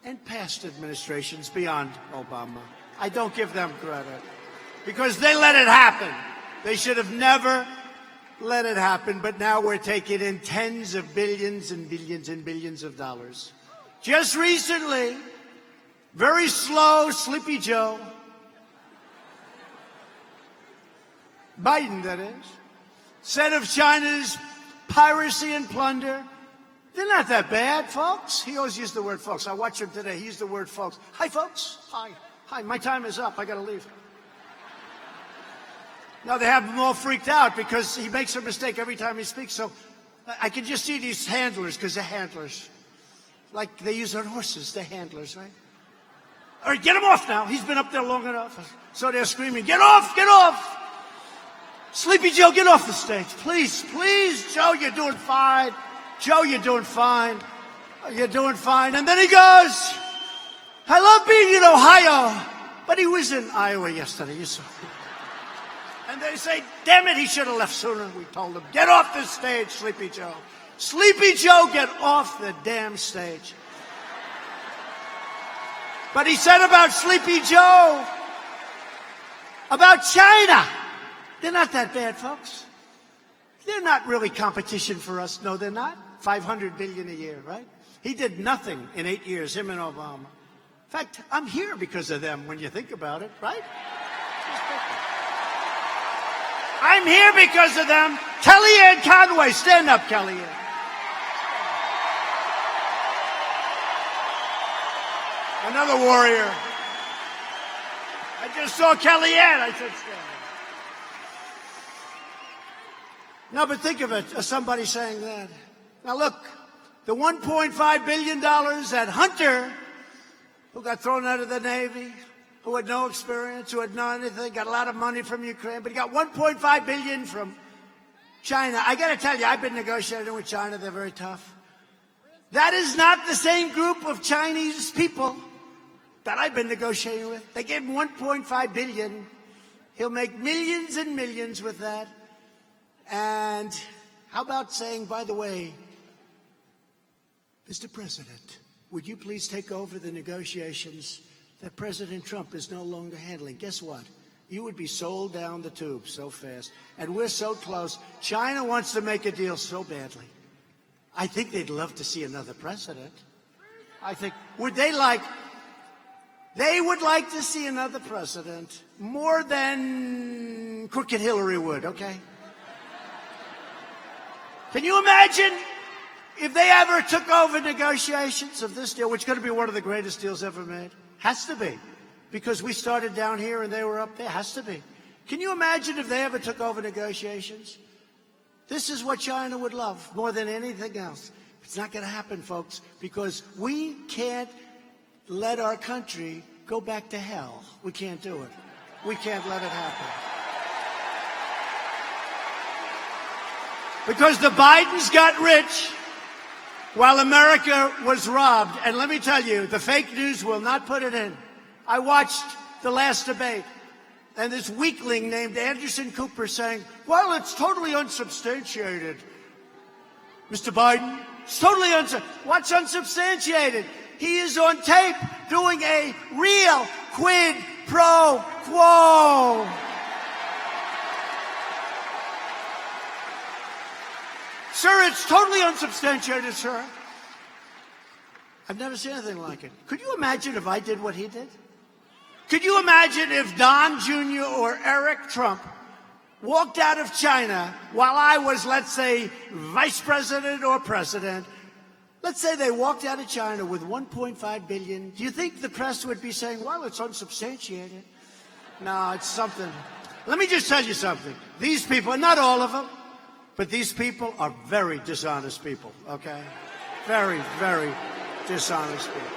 and past administrations beyond Obama. I don't give them credit. Because they let it happen. They should have never let it happen, but now we're taking in tens of billions and billions and billions of dollars. Just recently, very slow, Sleepy Joe, Biden that is, said of China's piracy and plunder, they're not that bad, folks. He always used the word folks. I watched him today. He used the word folks. Hi, folks. Hi, my time is up. I got to leave. Now they have him all freaked out because he makes a mistake every time he speaks. So I can just see these handlers, because they're handlers. Like they use on horses, they're handlers, right? All right, get him off now. He's been up there long enough. So they're screaming, get off, get off. Sleepy Joe, get off the stage. Please, please, Joe, you're doing fine. Joe, you're doing fine. You're doing fine. And then he goes, I love being in Ohio. But he was in Iowa yesterday, you saw. And they say, damn it, he should have left sooner. We told him, get off the stage, Sleepy Joe. Sleepy Joe, get off the damn stage. But he said about Sleepy Joe, about China, they're not that bad, folks. They're not really competition for us. No, they're not. $500 billion a year, right? He did nothing in 8 years, him and Obama. In fact, I'm here because of them when you think about it, right? I'm here because of them. Kellyanne Conway, stand up, Kellyanne. Another warrior. I just saw Kellyanne. I said, stand up. No, but think of it, somebody saying that. Now look, the $1.5 billion that Hunter, who got thrown out of the Navy, who had no experience, who had no anything, got a lot of money from Ukraine, but he got $1.5 billion from China. I got to tell you, I've been negotiating with China. They're very tough. That is not the same group of Chinese people that I've been negotiating with. They gave him $1.5 billion. He'll make millions and millions with that. And how about saying, by the way, Mr. President, would you please take over the negotiations that President Trump is no longer handling? Guess what? You would be sold down the tube so fast. And we're so close. China wants to make a deal so badly. I think they'd love to see another president. I think, they would like to see another president more than crooked Hillary would, okay? Can you imagine if they ever took over negotiations of this deal, which is going to be one of the greatest deals ever made? Has to be. Because we started down here and they were up there. Has to be. Can you imagine if they ever took over negotiations? This is what China would love more than anything else. It's not going to happen, folks, because we can't let our country go back to hell. We can't do it. We can't let it happen. Because the Bidens got rich while America was robbed. And let me tell you, the fake news will not put it in. I watched the last debate, and this weakling named Anderson Cooper saying, well, it's totally unsubstantiated. Mr. Biden, it's totally what's unsubstantiated? He is on tape doing a real quid pro quo. Sir, it's totally unsubstantiated, sir. I've never seen anything like it. Could you imagine if I did what he did? Could you imagine if Don Jr. or Eric Trump walked out of China while I was, let's say, vice president or president? Let's say they walked out of China with $1.5 billion. Do you think the press would be saying, well, it's unsubstantiated? No, it's something. Let me just tell you something. These people, not all of them, but these people are very dishonest people, okay? Very, very dishonest people.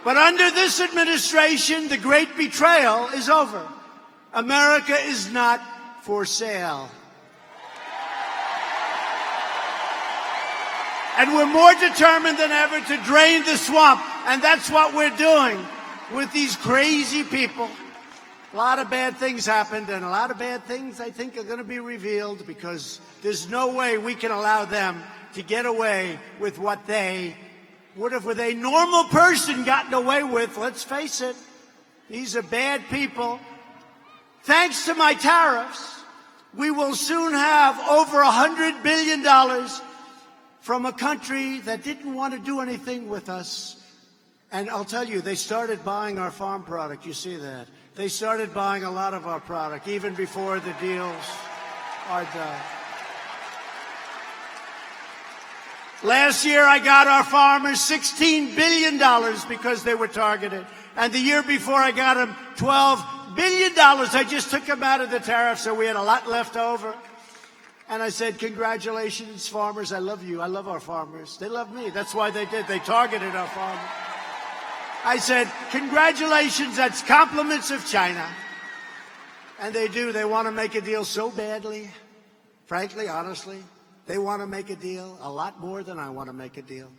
But under this administration, the great betrayal is over. America is not for sale. And we're more determined than ever to drain the swamp. And that's what we're doing with these crazy people. A lot of bad things happened, and a lot of bad things, I think, are going to be revealed because there's no way we can allow them to get away with what they would have with a normal person gotten away with. Let's face it. These are bad people. Thanks to my tariffs, we will soon have over $100 billion from a country that didn't want to do anything with us. And I'll tell you, they started buying our farm product. You see that. They started buying a lot of our product even before the deals are done. Last year, I got our farmers $16 billion because they were targeted. And the year before, I got them $12 billion. I just took them out of the tariff, so we had a lot left over. And I said, congratulations, farmers. I love you. I love our farmers. They love me. That's why they did. They targeted our farmers. I said, congratulations. That's compliments of China. And they do. They want to make a deal so badly. Frankly, honestly. They want to make a deal a lot more than I want to make a deal.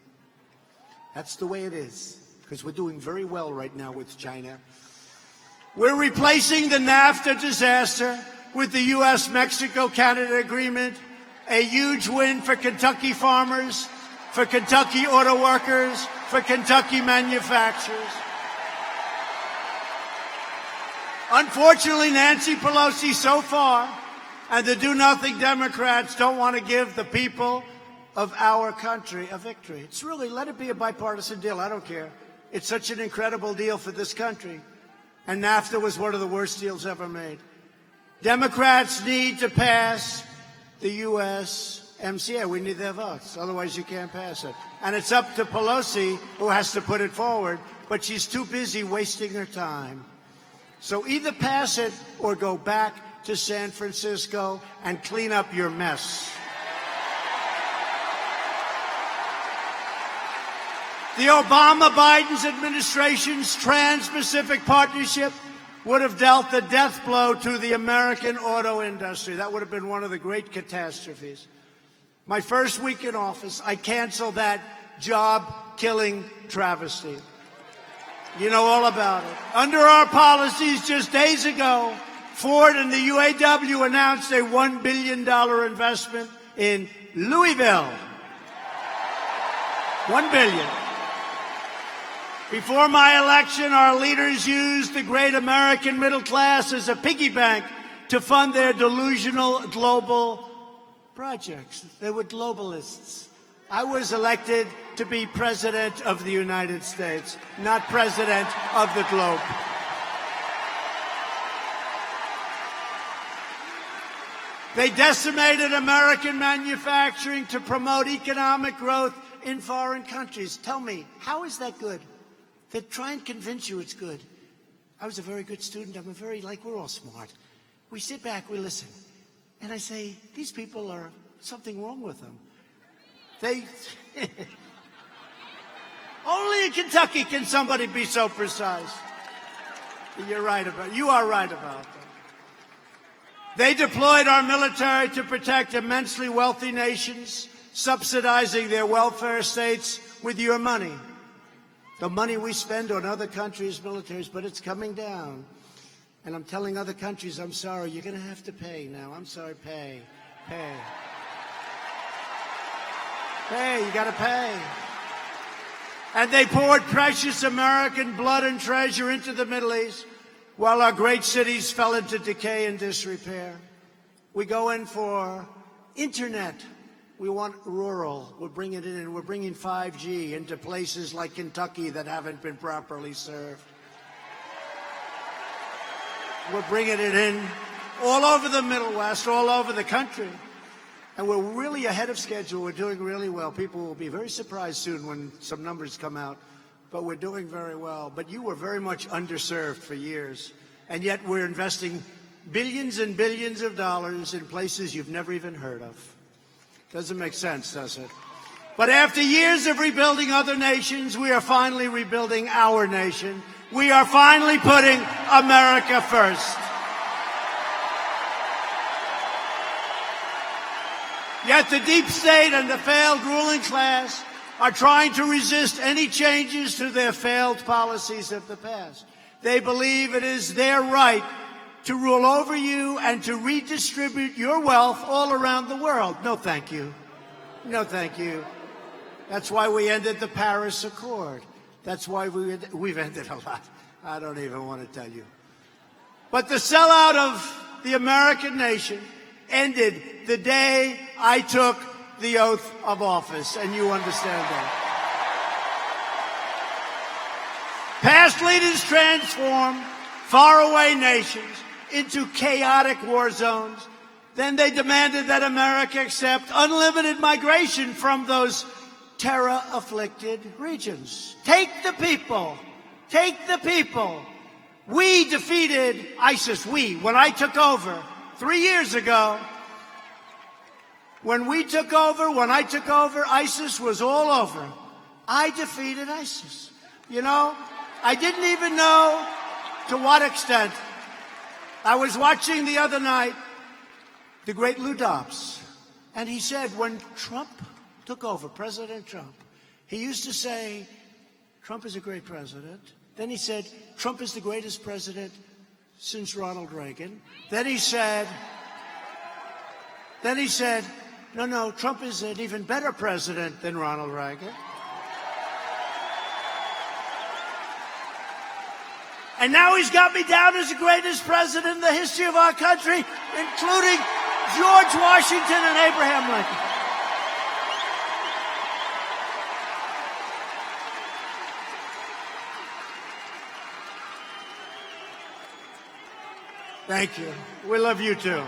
That's the way it is, because we're doing very well right now with China. We're replacing the NAFTA disaster with the U.S.-Mexico-Canada agreement, a huge win for Kentucky farmers, for Kentucky auto workers, for Kentucky manufacturers. Unfortunately, Nancy Pelosi so far and the do-nothing Democrats don't want to give the people of our country a victory. It's really, let it be a bipartisan deal. I don't care. It's such an incredible deal for this country. And NAFTA was one of the worst deals ever made. Democrats need to pass the USMCA. We need their votes. Otherwise, you can't pass it. And it's up to Pelosi, who has to put it forward. But she's too busy wasting her time. So either pass it or go back to San Francisco and clean up your mess. The Obama-Biden's administration's Trans-Pacific Partnership would have dealt the death blow to the American auto industry. That would have been one of the great catastrophes. My first week in office, I canceled that job-killing travesty. You know all about it. Under our policies just days ago, Ford and the UAW announced a $1 billion investment in Louisville. $1 billion. Before my election, our leaders used the great American middle class as a piggy bank to fund their delusional global projects. They were globalists. I was elected to be president of the United States, not president of the globe. They decimated American manufacturing to promote economic growth in foreign countries. Tell me, how is that good? They try and convince you it's good. I was a very good student. we're all smart. We sit back, we listen. And I say, these people are something wrong with them. Only in Kentucky can somebody be so precise. You are right about that. They deployed our military to protect immensely wealthy nations, subsidizing their welfare states with your money. The money we spend on other countries' militaries, but it's coming down. And I'm telling other countries, I'm sorry, you're going to have to pay now. I'm sorry, pay. Hey, you got to pay. And they poured precious American blood and treasure into the Middle East while our great cities fell into decay and disrepair. We go in for internet. We want rural. We're bringing it in. We're bringing 5G into places like Kentucky that haven't been properly served. We're bringing it in all over the Middle West, all over the country. And we're really ahead of schedule. We're doing really well. People will be very surprised soon when some numbers come out. But we're doing very well. But you were very much underserved for years. And yet we're investing billions and billions of dollars in places you've never even heard of. Doesn't make sense, does it? But after years of rebuilding other nations, we are finally rebuilding our nation. We are finally putting America first. Yet the deep state and the failed ruling class are trying to resist any changes to their failed policies of the past. They believe it is their right to rule over you and to redistribute your wealth all around the world. No, thank you. No, thank you. That's why we ended the Paris Accord. That's why we've ended a lot. I don't even want to tell you. But the sellout of the American nation ended the day I took the oath of office, and you understand that. Past leaders transformed faraway nations into chaotic war zones. Then they demanded that America accept unlimited migration from those terror-afflicted regions. Take the people. Take the people. We defeated ISIS. When I took over 3 years ago, when I took over, ISIS was all over. I defeated ISIS. You know, I didn't even know to what extent. I was watching the other night the great Lou Dobbs, and he said when Trump took over, President Trump, he used to say, Trump is a great president. Then he said, Trump is the greatest president since Ronald Reagan. Then he said, no, Trump is an even better president than Ronald Reagan. And now he's got me down as the greatest president in the history of our country, including George Washington and Abraham Lincoln. Thank you. We love you too.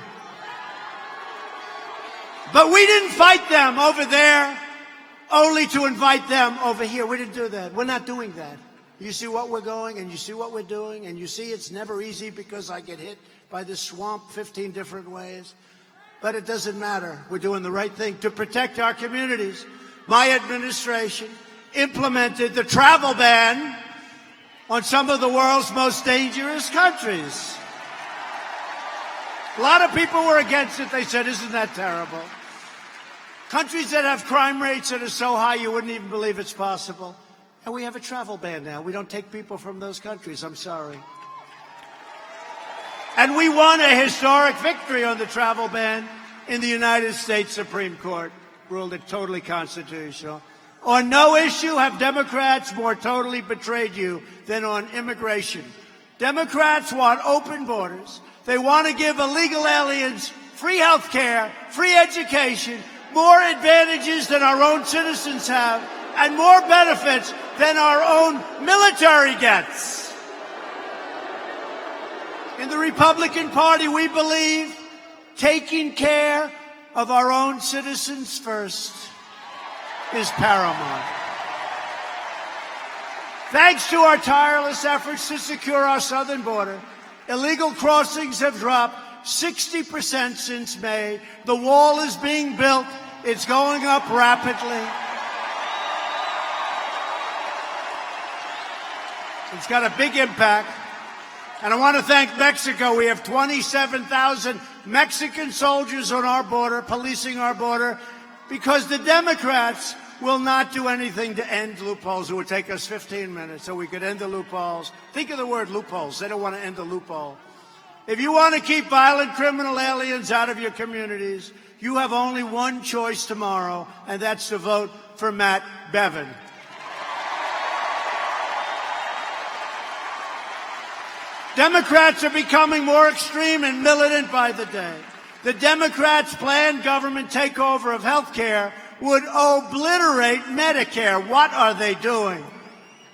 But we didn't fight them over there only to invite them over here. We didn't do that. We're not doing that. You see what we're going, and you see what we're doing, and you see it's never easy because I get hit by this swamp 15 different ways. But it doesn't matter. We're doing the right thing to protect our communities. My administration implemented the travel ban on some of the world's most dangerous countries. A lot of people were against it. They said, isn't that terrible? Countries that have crime rates that are so high you wouldn't even believe it's possible. And we have a travel ban now. We don't take people from those countries. I'm sorry. And we won a historic victory on the travel ban in the United States Supreme Court. Ruled it totally constitutional. On no issue have Democrats more totally betrayed you than on immigration. Democrats want open borders. They want to give illegal aliens free health care, free education, more advantages than our own citizens have, and more benefits than our own military gets. In the Republican Party, we believe taking care of our own citizens first is paramount. Thanks to our tireless efforts to secure our southern border, illegal crossings have dropped 60% since May. The wall is being built. It's going up rapidly. It's got a big impact. And I want to thank Mexico. We have 27,000 Mexican soldiers on our border, policing our border, because the Democrats will not do anything to end loopholes. It would take us 15 minutes so we could end the loopholes. Think of the word loopholes. They don't want to end the loophole. If you want to keep violent criminal aliens out of your communities, you have only one choice tomorrow, and that's to vote for Matt Bevin. Democrats are becoming more extreme and militant by the day. The Democrats' planned government takeover of health care would obliterate Medicare. What are they doing?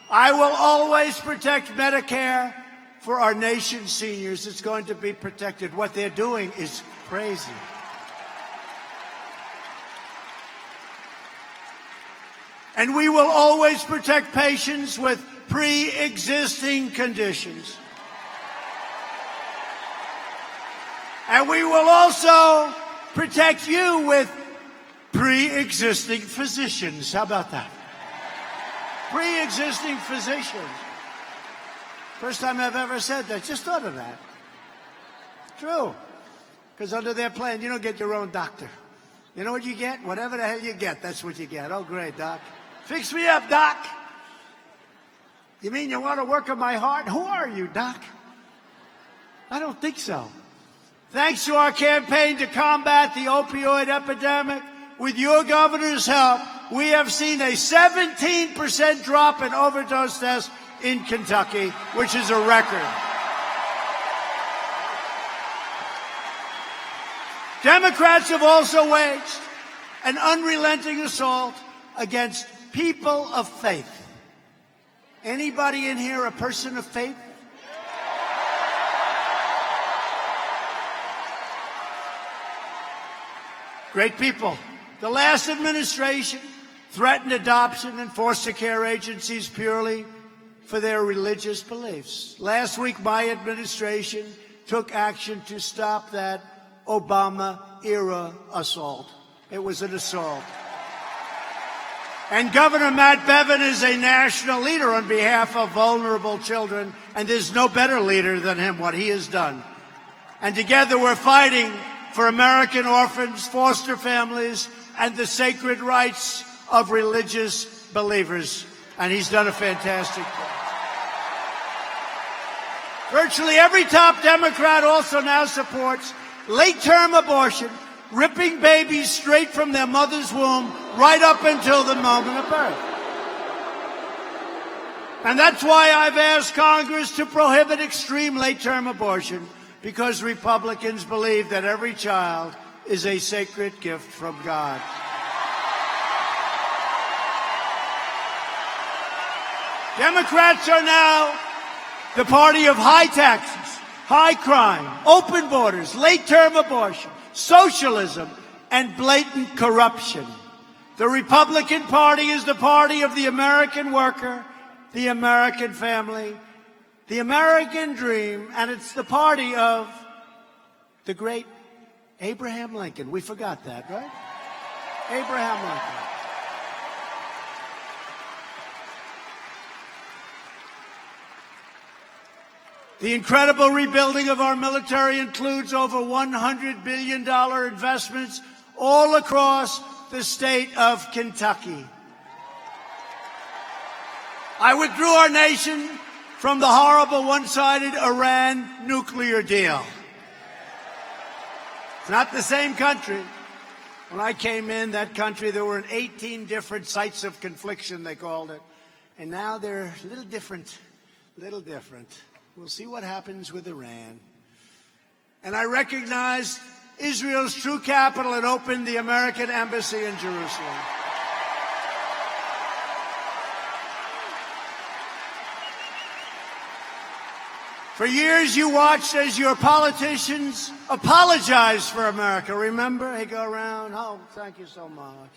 I will always protect Medicare for our nation's seniors. It's going to be protected. What they're doing is crazy. And we will always protect patients with pre-existing conditions. And we will also protect you with pre-existing physicians. How about that? Pre-existing physicians. First time I've ever said that. Just thought of that. True. Because under their plan, you don't get your own doctor. You know what you get? Whatever the hell you get, that's what you get. Oh, great, Doc. Fix me up, Doc. You mean you want to work on my heart? Who are you, Doc? I don't think so. Thanks to our campaign to combat the opioid epidemic, with your governor's help, we have seen a 17% drop in overdose deaths in Kentucky, which is a record. Democrats have also waged an unrelenting assault against people of faith. Anybody in here a person of faith? Great people. The last administration threatened adoption and foster care agencies purely for their religious beliefs. Last week, my administration took action to stop that Obama-era assault. It was an assault. And Governor Matt Bevin is a national leader on behalf of vulnerable children, and there's no better leader than him, what he has done. And together we're fighting for American orphans, foster families, and the sacred rights of religious believers. And he's done a fantastic job. Virtually every top Democrat also now supports late-term abortion, ripping babies straight from their mother's womb right up until the moment of birth. And that's why I've asked Congress to prohibit extreme late-term abortion, because Republicans believe that every child is a sacred gift from God. Democrats are now the party of high taxes, high crime, open borders, late-term abortion, socialism, and blatant corruption. The Republican Party is the party of the American worker, the American family, the American dream, and it's the party of the great Abraham Lincoln. We forgot that, right? Abraham Lincoln. The incredible rebuilding of our military includes over $100 billion investments all across the state of Kentucky. I withdrew our nation from the horrible one-sided Iran nuclear deal. It's not the same country. When I came in, that country, there were 18 different sites of confliction, they called it. And now they're a little different, little different. We'll see what happens with Iran. And I recognized Israel's true capital and opened the American embassy in Jerusalem. For years, you watched as your politicians apologized for America. Remember? He'd go around, oh, thank you so much.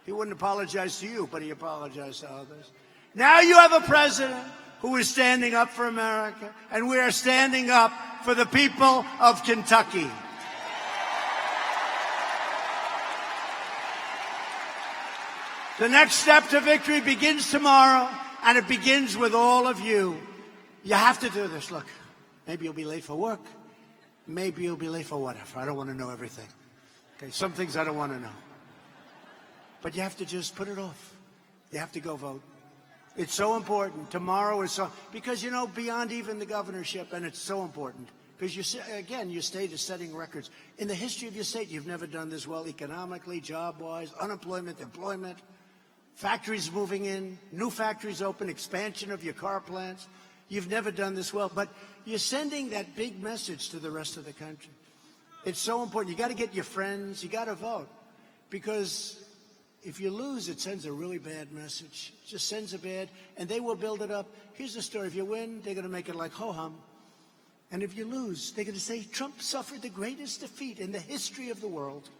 He wouldn't apologize to you, but he apologized to others. Now you have a president who is standing up for America, and we are standing up for the people of Kentucky. The next step to victory begins tomorrow, and it begins with all of you. You have to do this. Look, maybe you'll be late for work. Maybe you'll be late for whatever. I don't want to know everything. Okay, some things I don't want to know. But you have to just put it off. You have to go vote. It's so important. Tomorrow is so, because, you know, beyond even the governorship, and it's so important. Because, your state is setting records. In the history of your state, you've never done this well economically, job-wise, unemployment, employment, factories moving in, new factories open, expansion of your car plants. You've never done this well, but you're sending that big message to the rest of the country. It's so important. You got to get your friends. You got to vote. Because if you lose, it sends a really bad message. It just sends a bad, and they will build it up. Here's the story. If you win, they're going to make it like ho-hum. And if you lose, they're going to say, Trump suffered the greatest defeat in the history of the world.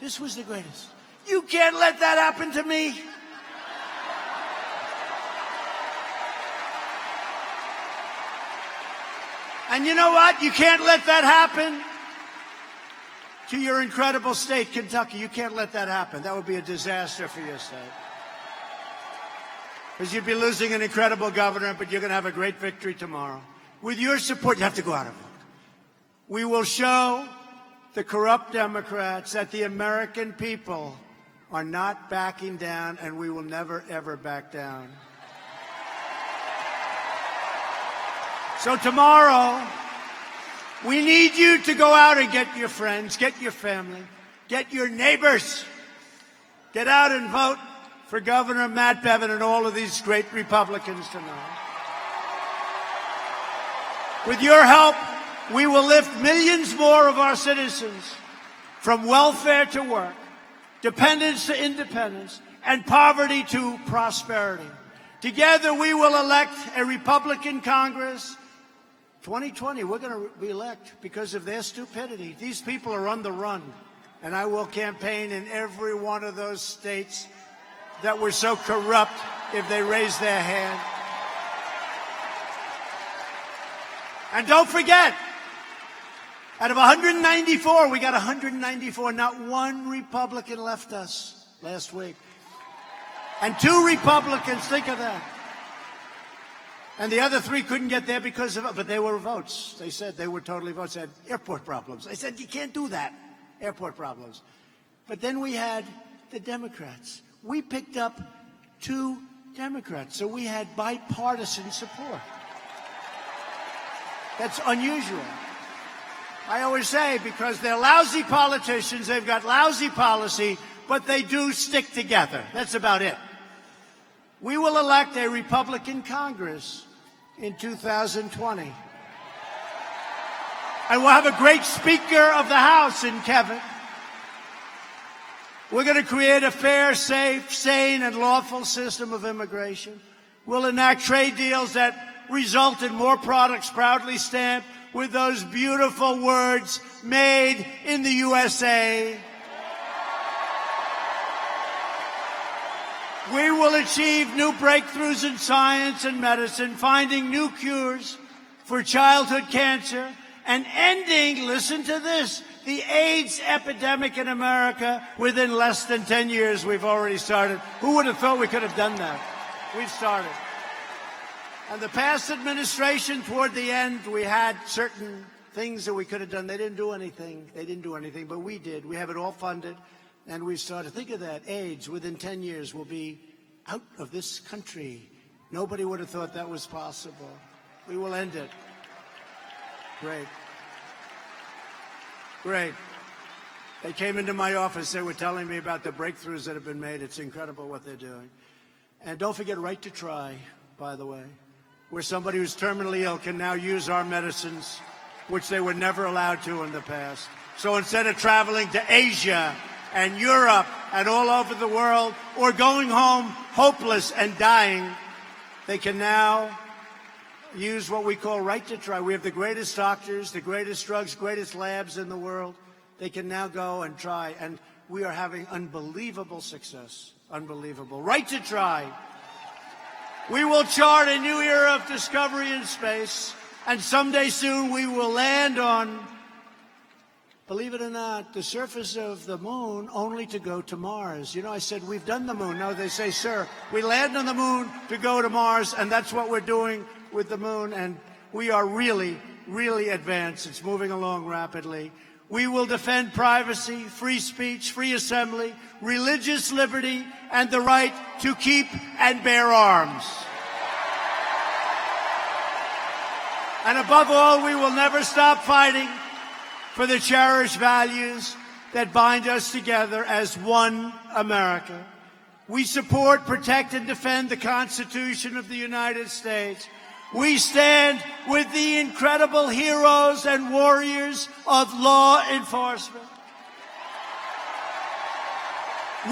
This was the greatest. You can't let that happen to me. And you know what? You can't let that happen to your incredible state, Kentucky. You can't let that happen. That would be a disaster for your state. Because you'd be losing an incredible governor, but you're going to have a great victory tomorrow. With your support, you have to go out and vote. We will show the corrupt Democrats that the American people are not backing down, and we will never, ever back down. So tomorrow, we need you to go out and get your friends, get your family, get your neighbors. Get out and vote for Governor Matt Bevin and all of these great Republicans tonight. With your help, we will lift millions more of our citizens from welfare to work, dependence to independence, and poverty to prosperity. Together, we will elect a Republican Congress. 2020, we're going to re-elect because of their stupidity. These people are on the run, and I will campaign in every one of those states that were so corrupt if they raise their hand. And don't forget, out of 194, we got 194. Not one Republican left us last week. And 2 Republicans, think of that. And the other 3 couldn't get there because of it, but they were votes. They said they were totally votes. They had airport problems. I said, you can't do that, airport problems. But then we had the Democrats. We picked up 2 Democrats, so we had bipartisan support. That's unusual. I always say, because they're lousy politicians, they've got lousy policy, but they do stick together. That's about it. We will elect a Republican Congress in 2020. And we'll have a great Speaker of the House in Kevin. We're going to create a fair, safe, sane, and lawful system of immigration. We'll enact trade deals that result in more products proudly stamped with those beautiful words, made in the USA. We will achieve new breakthroughs in science and medicine, finding new cures for childhood cancer, and ending, listen to this, the AIDS epidemic in America within less than 10 years. We've already started. Who would have thought we could have done that? We've started. And the past administration, toward the end, we had certain things that we could have done. They didn't do anything. But we did. We have it all funded. And we started, think of that, AIDS within 10 years will be out of this country. Nobody would have thought that was possible. We will end it. Great. Great. They came into my office. They were telling me about the breakthroughs that have been made. It's incredible what they're doing. And don't forget Right to Try, by the way, where somebody who's terminally ill can now use our medicines, which they were never allowed to in the past. So instead of traveling to Asia and Europe and all over the world, or going home hopeless and dying, they can now use what we call Right to Try. We have the greatest doctors, the greatest drugs, greatest labs in the world. They can now go and try, and we are having unbelievable success. Unbelievable. Right to Try. We will chart a new era of discovery in space, and someday soon we will land on, believe it or not, the surface of the moon, only to go to Mars. You know, I said, we've done the moon. No, they say, sir, we land on the moon to go to Mars, and that's what we're doing with the moon, and we are really, really advanced. It's moving along rapidly. We will defend privacy, free speech, free assembly, religious liberty, and the right to keep and bear arms. And above all, we will never stop fighting for the cherished values that bind us together as one America. We support, protect, and defend the Constitution of the United States. We stand with the incredible heroes and warriors of law enforcement.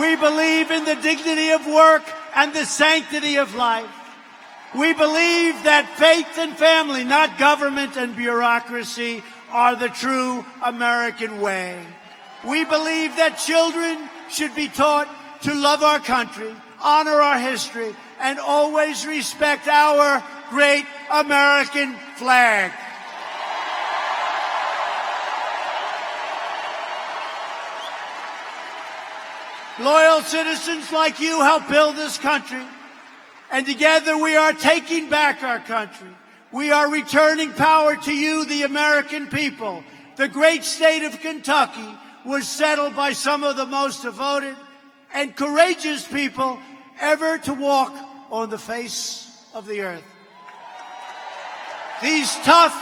We believe in the dignity of work and the sanctity of life. We believe that faith and family, not government and bureaucracy, are the true American way. We believe that children should be taught to love our country, honor our history, and always respect our great American flag. Loyal citizens like you help build this country, and together we are taking back our country. We are returning power to you, the American people. The great state of Kentucky was settled by some of the most devoted and courageous people ever to walk on the face of the earth. These tough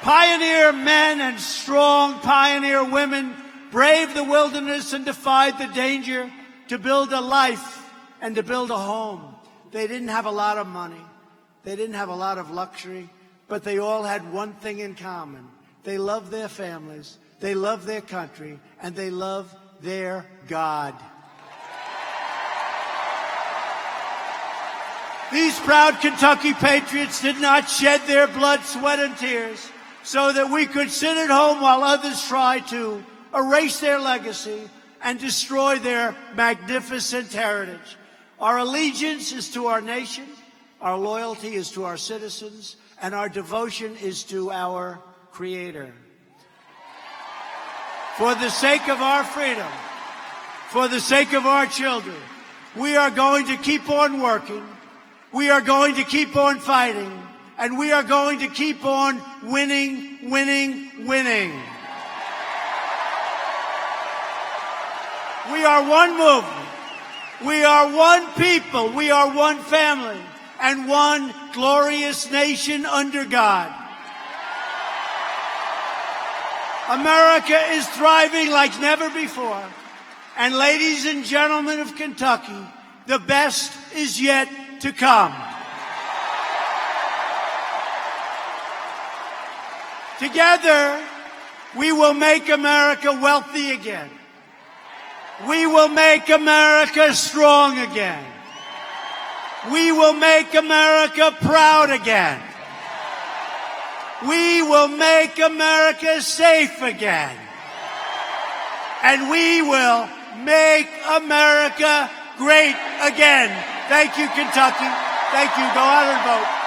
pioneer men and strong pioneer women braved the wilderness and defied the danger to build a life and to build a home. They didn't have a lot of money. They didn't have a lot of luxury, but they all had one thing in common. They loved their families, they loved their country, and they loved their God. These proud Kentucky patriots did not shed their blood, sweat, and tears so that we could sit at home while others tried to erase their legacy and destroy their magnificent heritage. Our allegiance is to our nation, our loyalty is to our citizens, and our devotion is to our Creator. For the sake of our freedom, for the sake of our children, we are going to keep on working, we are going to keep on fighting, and we are going to keep on winning, winning, winning. We are one movement. We are one people. We are one family and one glorious nation under God. America is thriving like never before. And ladies and gentlemen of Kentucky, the best is yet to come. Together, we will make America wealthy again. We will make America strong again. We will make America proud again. We will make America safe again. And we will make America great again. Thank you, Kentucky. Thank you. Go out and vote.